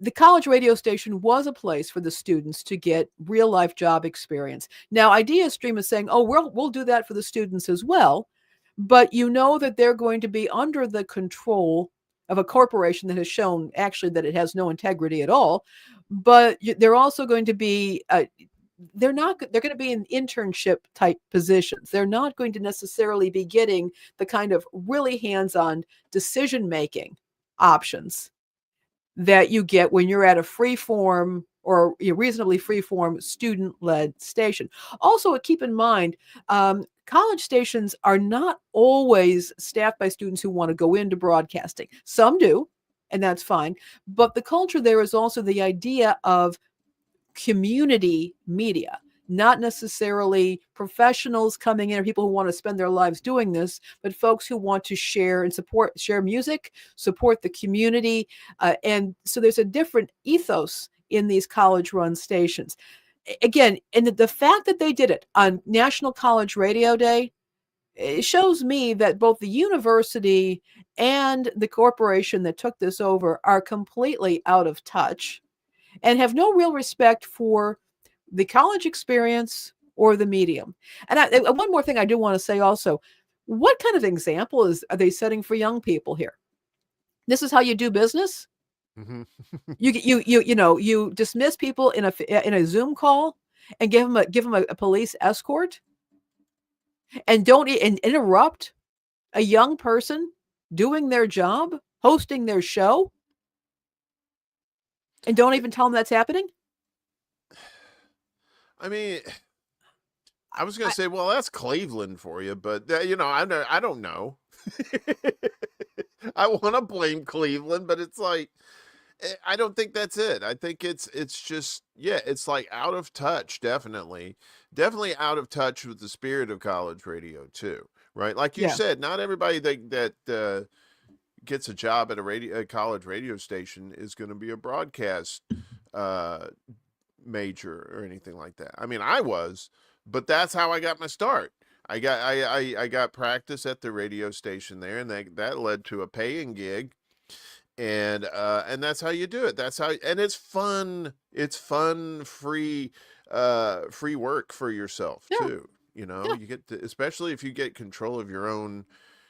The college radio station was a place for the students to get real life job experience. Now, IdeaStream is saying, oh, we'll do that for the students as well. But you know that they're going to be under the control of a corporation that has shown actually that it has no integrity at all. But they're also going to be, they're going to be in internship type positions. They're not going to necessarily be getting the kind of really hands-on decision-making options that you get when you're at a free-form or reasonably free-form student-led station. Also, keep in mind, college stations are not always staffed by students who want to go into broadcasting. Some do, and that's fine. But the culture there is also the idea of community media, not necessarily professionals coming in or people who want to spend their lives doing this, but folks who want to share and share music, support the community. And so there's a different ethos in these college-run stations. Again, and the fact that they did it on National College Radio Day, it shows me that both the university and the corporation that took this over are completely out of touch and have no real respect for the college experience or the medium. And one more thing I do want to say also, what kind of example are they setting for young people here? This is how you do business? Mm-hmm. You dismiss people in a Zoom call and give them a police escort, and don't interrupt a young person doing their job, hosting their show, and don't even tell them that's happening? I mean, I was going to say, well, that's Cleveland for you, but I don't know. I want to blame Cleveland, but it's like, I don't think that's it. I think it's just, it's like out of touch. Definitely out of touch with the spirit of college radio too. right? Like you Yeah. said, not everybody that gets a job at a college radio station is going to be a broadcast uh, major or anything like that. I mean, I was, but that's how I got my start. I got practice at the radio station there, and that led to a paying gig, and that's how you do it. That's how, and it's fun. It's fun, free work for yourself Yeah. too. You know, Yeah. you get to, especially if you get control of your own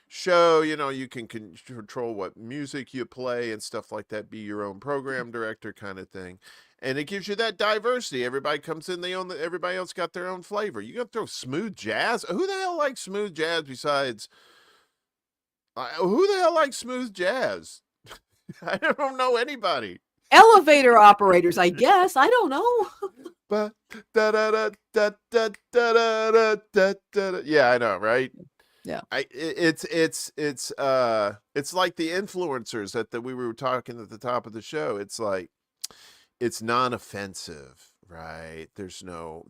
show, you know, you can control what music you play and stuff like that, be your own program director kind of thing. And it gives you that diversity. Everybody comes in, everybody else got their own flavor. You gonna throw smooth jazz? Who the hell likes smooth jazz besides who the hell likes smooth jazz? I don't know anybody. Elevator operators, I guess. I don't know. But yeah, I know, right? Yeah. It's like the influencers that we were talking at the top of the show. It's like it's non-offensive, right? There's no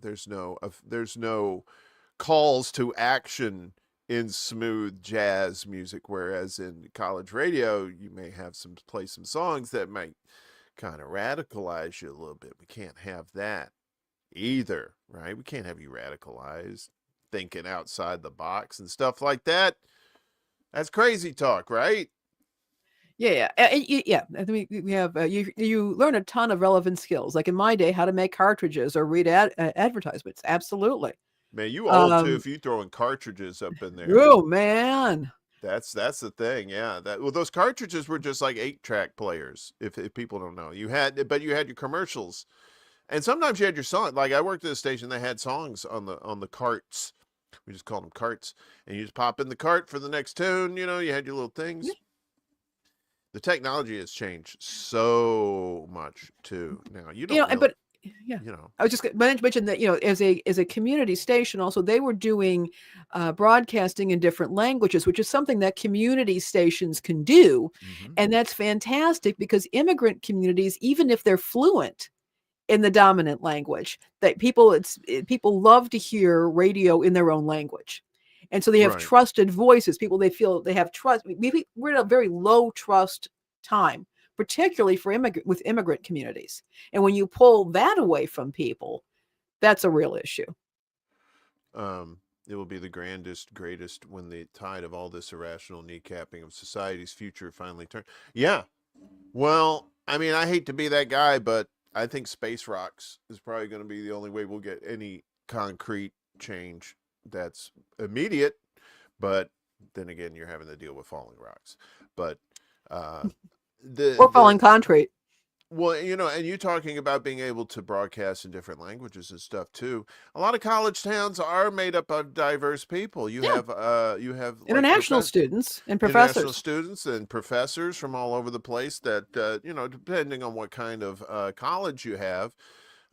calls to action in smooth jazz music, whereas in college radio you may have play some songs that might kind of radicalize you a little bit. We can't have that either, right? We can't have you radicalized thinking outside the box and stuff like that. That's crazy talk, right? Yeah, yeah. I think we have you learn a ton of relevant skills. Like in my day, how to make cartridges or read advertisements. Absolutely. Man, you old too if you throwing cartridges up in there. Oh man. That's the thing, yeah. Those cartridges were just like 8-track players. If people don't know, you had your commercials, and sometimes you had your song. Like I worked at a station that had songs on the carts. We just called them carts, and you just pop in the cart for the next tune. You know, you had your little things. The technology has changed so much too. Now you don't really, but yeah, you know. I was just going to mention that as a community station, also they were doing broadcasting in different languages, which is something that community stations can do, and that's fantastic because immigrant communities, even if they're fluent in the dominant language, that people love to hear radio in their own language. And so they have trusted voices, people they feel they have trust. We're in a very low trust time, particularly for with immigrant communities. And when you pull that away from people, that's a real issue. It will be the greatest when the tide of all this irrational kneecapping of society's future finally turns. Yeah. Well, I mean, I hate to be that guy, but I think space rocks is probably going to be the only way we'll get any concrete change that's immediate. But then again, you're having to deal with falling rocks. But or falling concrete. Well, you know, and you talking about being able to broadcast in different languages and stuff too. A lot of college towns are made up of diverse people. You have international students and professors. International students and professors from all over the place that you know, depending on what kind of college you have.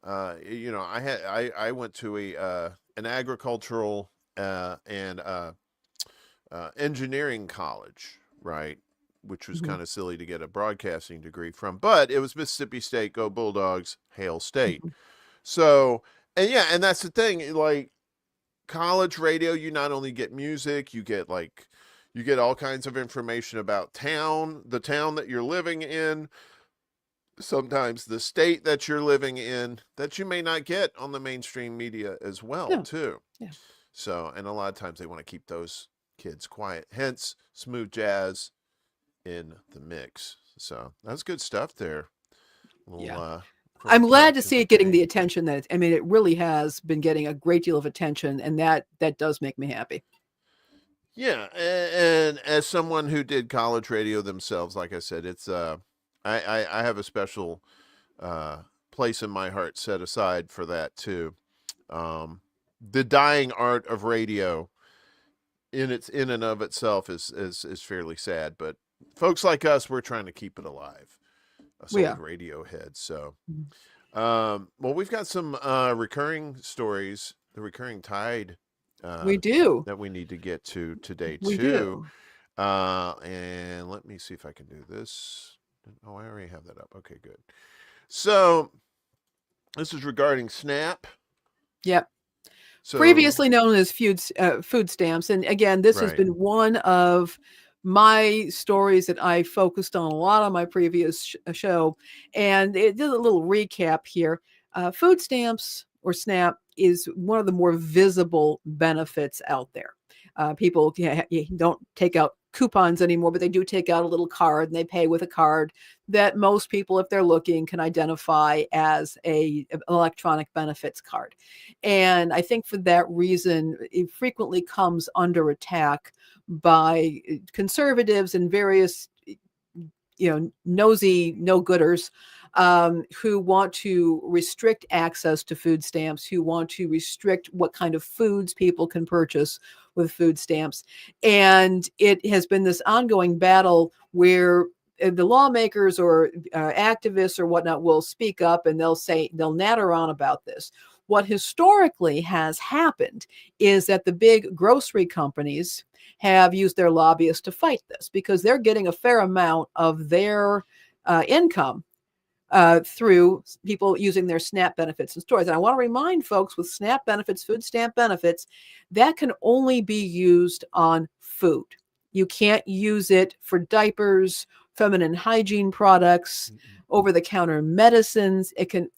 You know, I went to an agricultural and engineering college, right? Which was kind of silly to get a broadcasting degree from, but it was Mississippi State, go Bulldogs, Hail State. So, and yeah, and that's the thing, like college radio, you not only get music, you get all kinds of information about the town that you're living in, sometimes the state that you're living in that you may not get on the mainstream media as well, too. Yeah. So, and a lot of times they want to keep those kids quiet, hence smooth jazz in the mix. So that's good stuff there. I'm glad to see it getting the attention that it really has been getting a great deal of attention, and that does make me happy. Yeah, and as someone who did college radio themselves, like I said, it's I have a special place in my heart set aside for that too. The dying art of radio in and of itself is fairly sad, but folks like us, we're trying to keep it alive. Us old radio heads. So, well, we've got some recurring stories, the recurring tide. We do that we need to get to today we too. Do. And let me see if I can do this. Oh, I already have that up. Okay, good. So this is regarding Snap. Yep. So, previously known as food stamps. And again, this has right. been one of my stories that I focused on a lot on my previous show. And it did a little recap here. Food stamps or SNAP is one of the more visible benefits out there. People don't take out coupons anymore, but they do take out a little card and they pay with a card that most people, if they're looking, can identify as an electronic benefits card. And I think for that reason, it frequently comes under attack by conservatives and various, nosy no-gooders who want to restrict access to food stamps, who want to restrict what kind of foods people can purchase with food stamps. And it has been this ongoing battle where the lawmakers or activists or whatnot will speak up and they'll natter on about this. What historically has happened is that the big grocery companies have used their lobbyists to fight this because they're getting a fair amount of their income through people using their SNAP benefits in stores. And I want to remind folks with SNAP benefits, food stamp benefits, that can only be used on food. You can't use it for diapers, feminine hygiene products, over-the-counter medicines. It can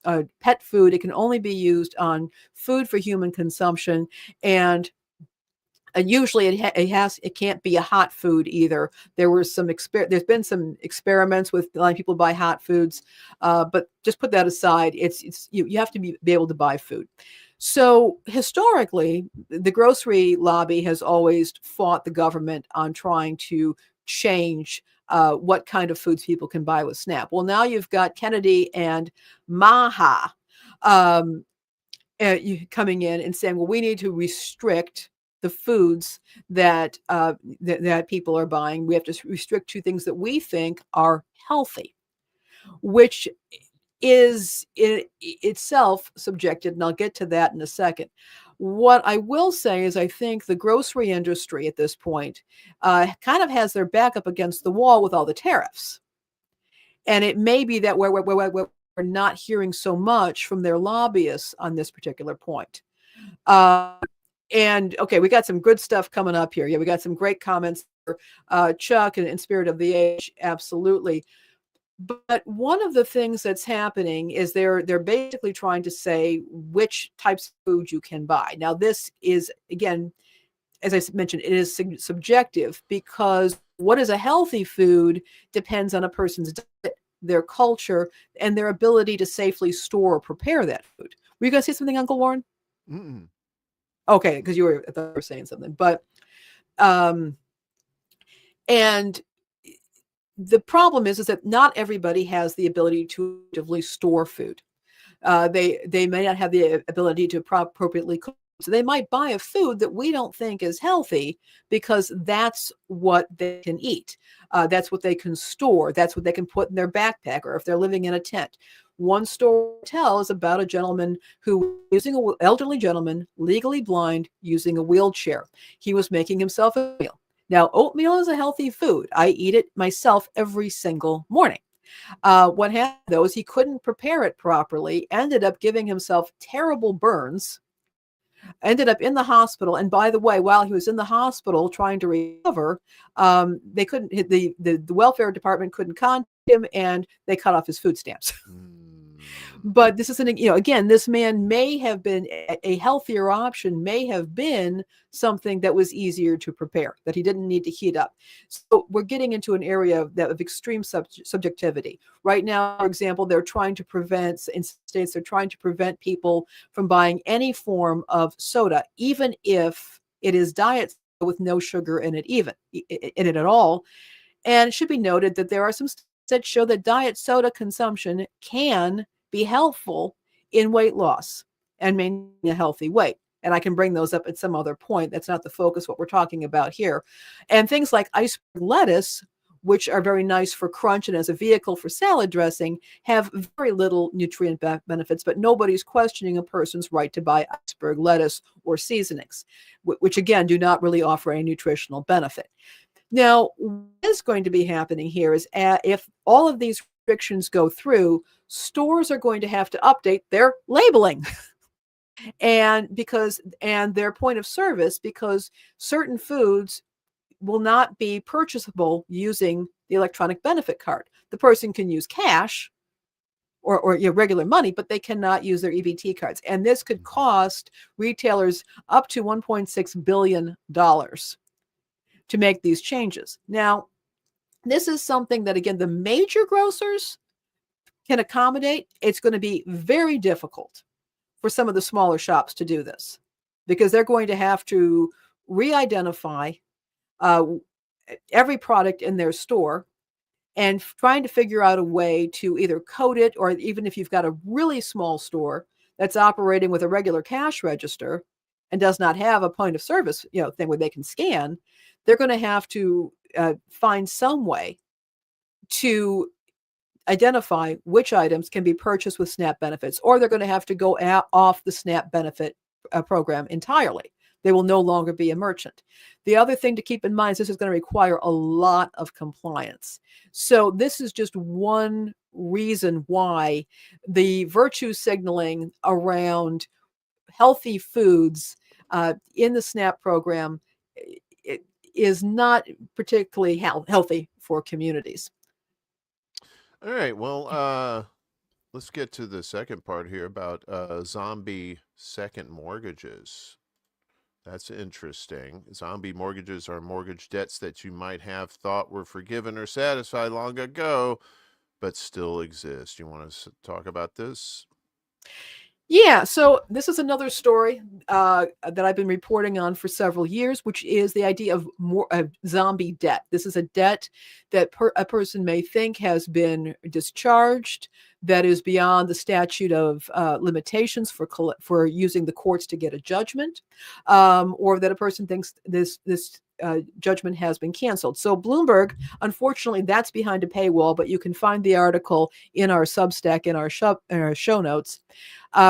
pet food. It can only be used on food for human consumption, and usually it can't be a hot food either. There's been some experiments with letting people buy hot foods, but just put that aside. You have to be able to buy food. So historically, the grocery lobby has always fought the government on trying to change what kind of foods people can buy with SNAP. Well, now you've got Kennedy and Maha um, coming in and saying, well, we need to restrict the foods that people are buying. We have to restrict to things that we think are healthy, which is in itself subjective, and I'll get to that in a second. What I will say is I think the grocery industry at this point kind of has their back up against the wall with all the tariffs. And it may be that we're not hearing so much from their lobbyists on this particular point. And okay, we got some good stuff coming up here. Yeah, we got some great comments. Chuck and Spirit of the Age, absolutely. But one of the things that's happening is they're basically trying to say which types of food you can buy. Now, this is, again, as I mentioned, it is subjective because what is a healthy food depends on a person's diet, their culture, and their ability to safely store or prepare that food. Were you going to say something, Uncle Warren? Mm-mm. Okay, because you were saying something. But and the problem is that not everybody has the ability to actively store food. They may not have the ability to appropriately cook. So they might buy a food that we don't think is healthy because that's what they can eat. That's what they can store. That's what they can put in their backpack, or if they're living in a tent. One story tells about a gentleman elderly gentleman, legally blind, using a wheelchair. He was making himself a meal. Now, oatmeal is a healthy food. I eat it myself every single morning. What happened, though, is he couldn't prepare it properly, ended up giving himself terrible burns, ended up in the hospital. And by the way, while he was in the hospital trying to recover, they couldn't, the welfare department couldn't contact him, and they cut off his food stamps. But this isn't, again, this man may have been a healthier option, may have been something that was easier to prepare, that he didn't need to heat up. So we're getting into an area of extreme subjectivity. Right now, for example, in states, they're trying to prevent people from buying any form of soda, even if it is diet soda with no sugar in it at all. And it should be noted that there are some studies that show that diet soda consumption can be helpful in weight loss and maintaining a healthy weight. And I can bring those up at some other point. That's not the focus what we're talking about here. And things like iceberg lettuce, which are very nice for crunch and as a vehicle for salad dressing, have very little nutrient benefits, but nobody's questioning a person's right to buy iceberg lettuce or seasonings, which again do not really offer any nutritional benefit. Now, what is going to be happening here is if all of these restrictions go through, stores are going to have to update their labeling. and their point of service, because certain foods will not be purchasable using the electronic benefit card. The person can use cash or regular money, but they cannot use their EBT cards. And this could cost retailers up to $1.6 billion to make these changes. Now, this is something that, again, the major grocers can accommodate. It's going to be very difficult for some of the smaller shops to do this, because they're going to have to re-identify every product in their store and trying to figure out a way to either code it, or even if you've got a really small store that's operating with a regular cash register and does not have a point of service, thing where they can scan, they're going to have to find some way to identify which items can be purchased with SNAP benefits, or they're going to have to go off the SNAP benefit program entirely. They will no longer be a merchant. The other thing to keep in mind is this is going to require a lot of compliance. So this is just one reason why the virtue signaling around healthy foods in the SNAP program is not particularly healthy for communities. All right. Well, let's get to the second part here about zombie second mortgages. That's interesting. Zombie mortgages are mortgage debts that you might have thought were forgiven or satisfied long ago, but still exist. You want to talk about this? Yeah, so this is another story that I've been reporting on for several years, which is the idea of zombie debt. This is a debt that a person may think has been discharged, that is beyond the statute of limitations for using the courts to get a judgment, or that a person thinks this judgment has been canceled. So Bloomberg, unfortunately, that's behind a paywall, but you can find the article in our Substack in our show notes.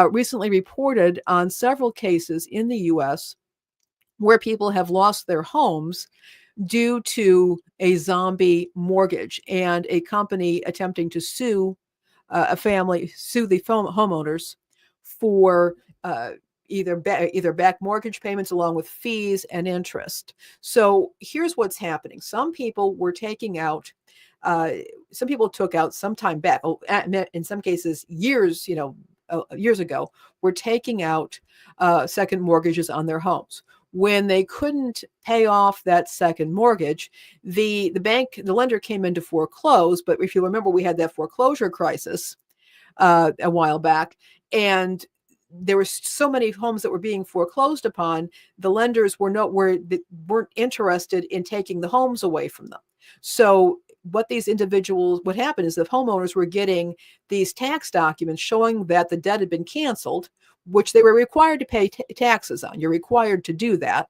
Recently reported on several cases in the U.S. where people have lost their homes due to a zombie mortgage, and a company attempting to sue the homeowners for either back mortgage payments along with fees and interest. So here's what's happening. Some people took out some time back, in some cases years ago, were taking out second mortgages on their homes. When they couldn't pay off that second mortgage, the lender came in to foreclose. But if you remember, we had that foreclosure crisis a while back, and there were so many homes that were being foreclosed upon. The lenders weren't interested in taking the homes away from them. So what happened is that homeowners were getting these tax documents showing that the debt had been canceled, which they were required to pay taxes on. You're required to do that.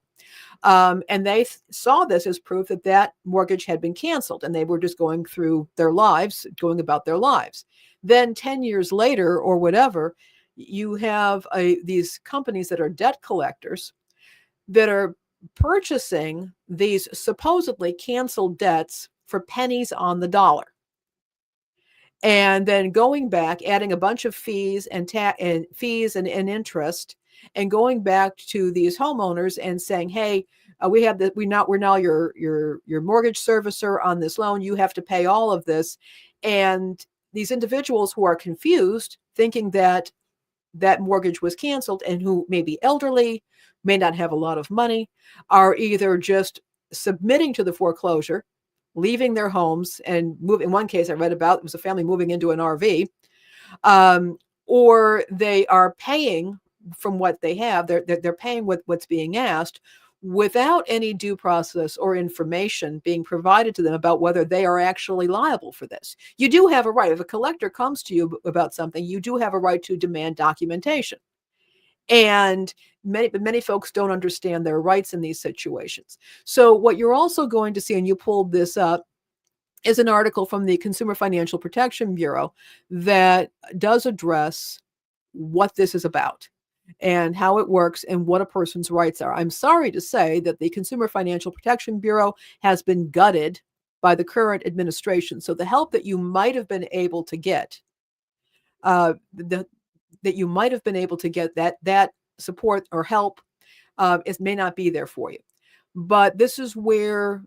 And they saw this as proof that mortgage had been canceled, and they were just going about their lives. Then 10 years later or whatever, you have these companies that are debt collectors that are purchasing these supposedly canceled debts for pennies on the dollar, and then going back, adding a bunch of fees and interest, and going back to these homeowners and saying, "Hey, we're now your mortgage servicer on this loan. You have to pay all of this." And these individuals who are confused, thinking that mortgage was canceled, and who may be elderly, may not have a lot of money, are either just submitting to the foreclosure, leaving their homes and moving. In one case I read about, it was a family moving into an RV, or they are paying from what they have. They're paying what's being asked, without any due process or information being provided to them about whether they are actually liable for this. You do have a right. If a collector comes to you about something, you do have a right to demand documentation. And many folks don't understand their rights in these situations. So what you're also going to see, and you pulled this up, is an article from the Consumer Financial Protection Bureau that does address what this is about and how it works and what a person's rights are. I'm sorry to say that the Consumer Financial Protection Bureau has been gutted by the current administration. So the help that you might have been able to get, that support or help, it may not be there for you. But this is where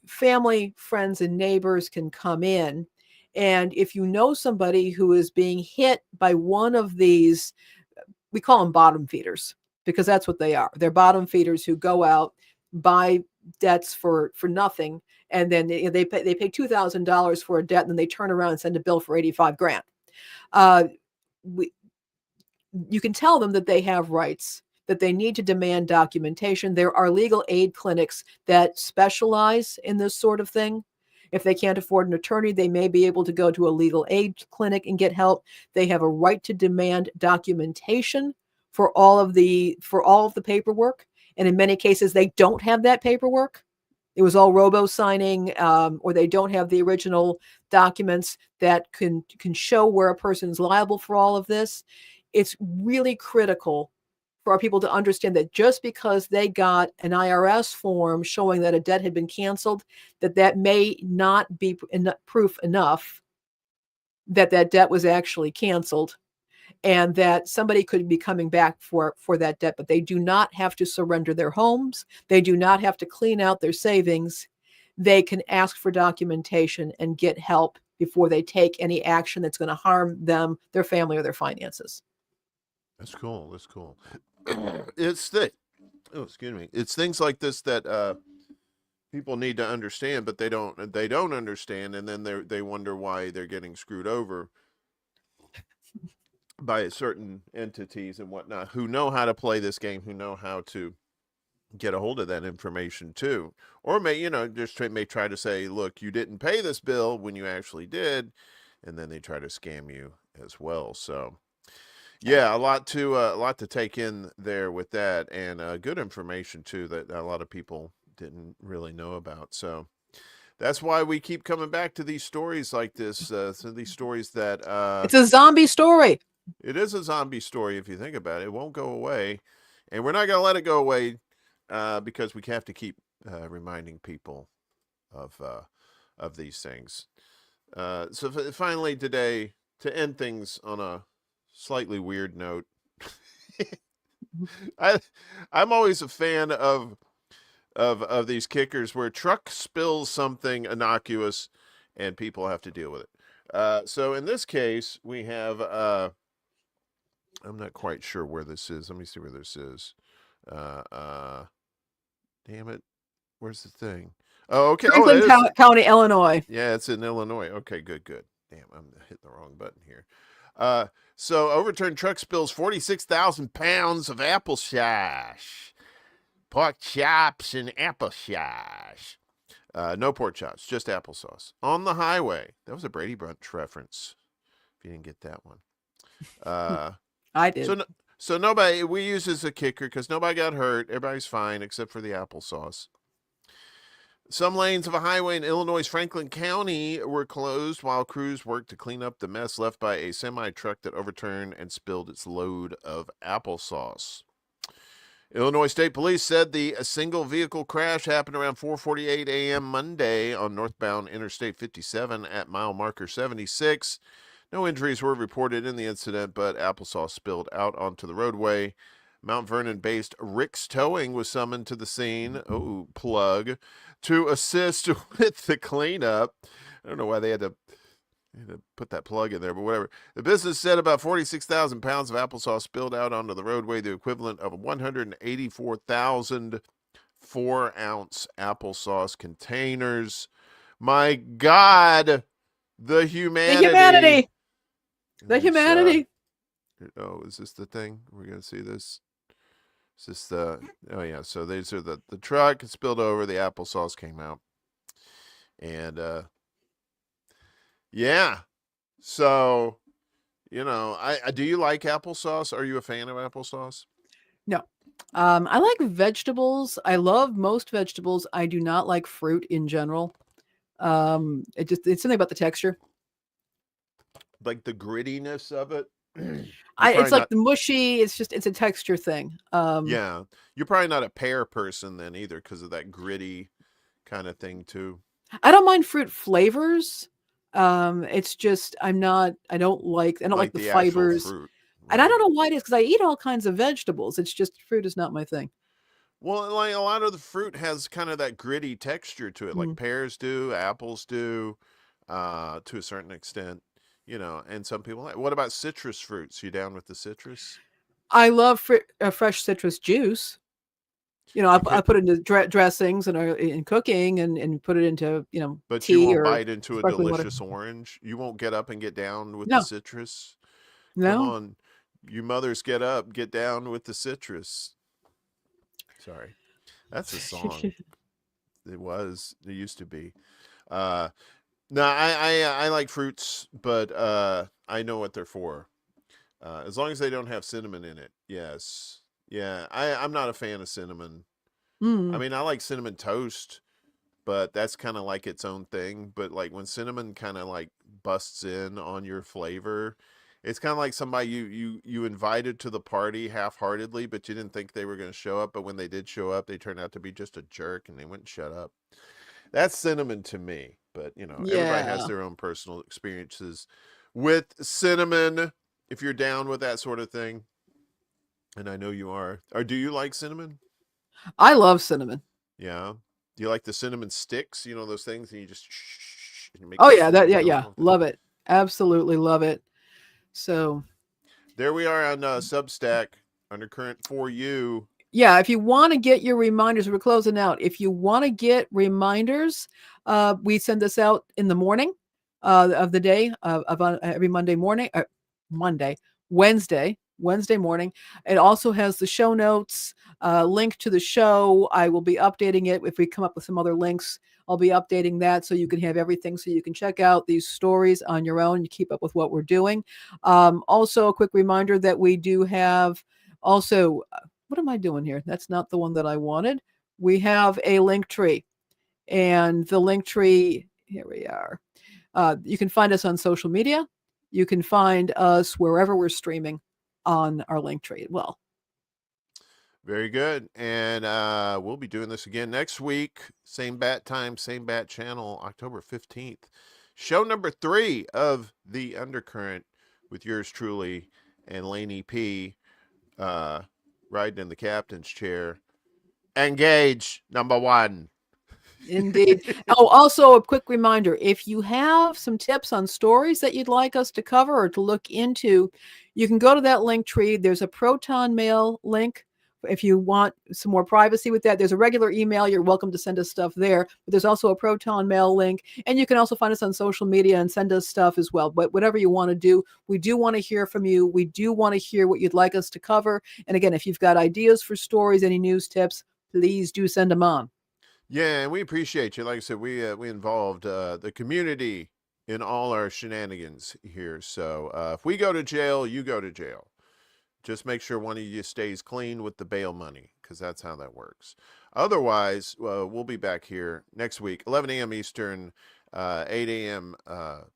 family, friends, and neighbors can come in. And if you know somebody who is being hit by one of these, we call them bottom feeders, because that's what they are. They're bottom feeders who go out, buy debts for nothing, and then they pay $2,000 for a debt, and then they turn around and send a bill for 85 grand. Uh, we, you can tell them that they have rights, that they need to demand documentation. There are legal aid clinics that specialize in this sort of thing. If they can't afford an attorney, they may be able to go to a legal aid clinic and get help. They have a right to demand documentation for all of the paperwork. And in many cases, they don't have that paperwork. It was all robo signing, or they don't have the original documents that can show where a person is liable for all of this. It's really critical for our people to understand that just because they got an IRS form showing that a debt had been canceled, that may not be proof enough that debt was actually canceled, and that somebody could be coming back for that debt. But they do not have to surrender their homes. They do not have to clean out their savings. They can ask for documentation and get help before they take any action that's going to harm them, their family, or their finances. That's cool. That's cool. It's excuse me. It's things like this that people need to understand, but they don't understand, and then they wonder why they're getting screwed over by certain entities and whatnot who know how to play this game, who know how to get a hold of that information too, or may may try to say, look, you didn't pay this bill when you actually did, and then they try to scam you as well. So yeah, a lot to take in there with that, and good information too that a lot of people didn't really know about. So that's why we keep coming back to these stories like this. So these stories that it's a zombie story. It is a zombie story if you think about it. It won't go away, and we're not going to let it go away because we have to keep reminding people of these things. So finally today, to end things on a slightly weird note, I'm always a fan of these kickers where truck spills something innocuous and people have to deal with it. So in this case, we have I'm not quite sure where this is. Let me see where this is. Damn it. Where's the thing? Oh, okay. Franklin County, Illinois. Yeah, it's in Illinois. Okay, good. Damn, I'm hitting the wrong button here. So overturned truck spills 46,000 pounds of applesauce. Pork chops and applesauce. No pork chops, just applesauce. On the highway. That was a Brady Bunch reference, if you didn't get that one. I did. So nobody, we use as a kicker because nobody got hurt. Everybody's fine except for the applesauce. Some lanes of a highway in Illinois' Franklin County were closed while crews worked to clean up the mess left by a semi-truck that overturned and spilled its load of applesauce. Illinois State Police said the single vehicle crash happened around 4:48 a.m. Monday on northbound Interstate 57 at mile marker 76. No injuries were reported in the incident, but applesauce spilled out onto the roadway. Mount Vernon-based Rick's Towing was summoned to the scene, to assist with the cleanup. I don't know why they had to put that plug in there, but whatever. The business said about 46,000 pounds of applesauce spilled out onto the roadway, the equivalent of 184,000 4-ounce applesauce containers. My God, the humanity. The humanity. Is this the thing? We're going to see this. Is this the... Oh, yeah. So these are the truck spilled over. The applesauce came out. And, yeah. So, do you like applesauce? Are you a fan of applesauce? No. I like vegetables. I love most vegetables. I do not like fruit in general. It's something about the texture. Like the grittiness of it. It's like the mushy. It's a texture thing. Yeah, you're probably not a pear person then either, because of that gritty kind of thing too. I don't mind fruit flavors. It's just I don't like the fibers. Fruit. And I don't Right. know why it is, because I eat all kinds of vegetables. It's just fruit is not my thing. Well, like a lot of the fruit has kind of that gritty texture to it, like Mm. pears do, apples do, to a certain extent, and some people like. What about citrus fruits? You down with the citrus? I love fresh citrus juice. You I could, put it into dressings and in cooking and put it into, but you tea won't or bite into a sparkling water. delicious orange. You won't get up and get down with the No, citrus. Come no. on, you mothers, get up, get down with the citrus. Sorry, that's a song. It was. It used to be. Uh, no, I like fruits, but I know what they're for. As long as they don't have cinnamon in it. Yes. Yeah, I'm not a fan of cinnamon. I Mm. mean, I like cinnamon toast, but that's kind of like its own thing. But like when cinnamon kind of like busts in on your flavor, it's kind of like somebody you invited to the party half-heartedly, but you didn't think they were going to show up. But when they did show up, they turned out to be just a jerk, and they wouldn't shut up. That's cinnamon to me. But everybody has Yeah. their own personal experiences with cinnamon. If you're down with that sort of thing, and I know you are. Or do you like cinnamon? I love cinnamon. Yeah. Do you like the cinnamon sticks? You know those things, and you just and you make Oh the yeah, cinnamon go yeah. all the time. Love it. Absolutely love it. So There we are on Substack, Undercurrent for you. yeah, if you want to get your reminders, we're closing out. If you want to get reminders, we send this out in the morning of the day of every Monday morning, Monday, Wednesday morning. It also has the show notes, link to the show. I will be updating it if we come up with some other links. I'll be updating that so you can have everything, so you can check out these stories on your own. You keep up with what we're doing. Also, a quick reminder that we do have also, what am I doing here? That's not the one that I wanted. We have a link tree, and the link tree, here we are. You can find us on social media. You can find us wherever we're streaming on our link tree. Well, Very good. And we'll be doing this again next week. Same bat time, same bat channel, October 15th. Show number 3 of The Undercurrent with yours truly and Laney P. Riding in the captain's chair. Engage, number 1. indeed. Oh, also a quick reminder, if you have some tips on stories that you'd like us to cover or to look into, you can go to that link tree. There's a Proton Mail link. If you want some more privacy with that, there's a regular email. You're welcome to send us stuff there. But there's also a Proton Mail link. And you can also find us on social media and send us stuff as well. But whatever you want to do, we do want to hear from you. We do want to hear what you'd like us to cover. And again, if you've got ideas for stories, any news tips, please do send them on. Yeah, and we appreciate you. Like I said, we involved the community in all our shenanigans here. So if we go to jail, you go to jail. Just make sure one of you stays clean with the bail money, because that's how that works. Otherwise, we'll be back here next week, 11 a.m. Eastern, 8 a.m.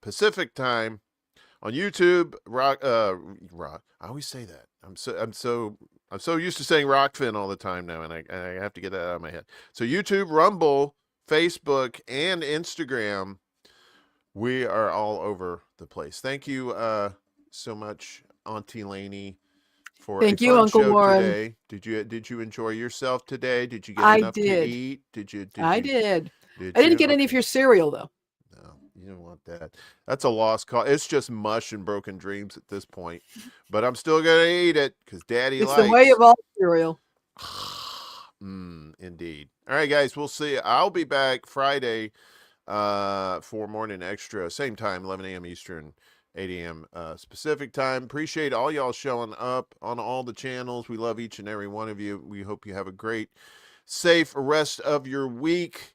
Pacific time on YouTube. Rock. I always say that. I'm so used to saying Rockfin all the time now, and I have to get that out of my head. So YouTube, Rumble, Facebook, and Instagram. We are all over the place. Thank you so much, Auntie Laney, for a Thank you, fun Uncle show Warren. today. Did you enjoy yourself today? Did you get I enough to did. eat? Did you did I you did. I did didn't you? get any of Okay. your cereal, though. No, you don't want that. That's a lost cause. It's just mush and broken dreams at this point. But I'm still gonna eat it because Daddy It's the way likes. of all cereal. Indeed. All right, guys. We'll see. I'll be back Friday for morning extra, same time, 11 a.m. Eastern, 8 a.m. Pacific time. Appreciate all y'all showing up on all the channels. We love each and every one of you. We hope you have a great, safe rest of your week.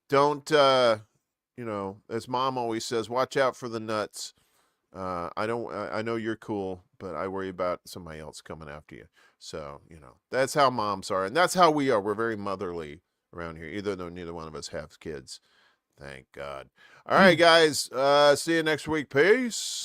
Don't, as Mom always says, watch out for the nuts. I don't. I know you're cool, but I worry about somebody else coming after you. So that's how moms are, and that's how we are. We're very motherly around here, even though neither one of us have kids. Thank God. All right, guys. See you next week. Peace.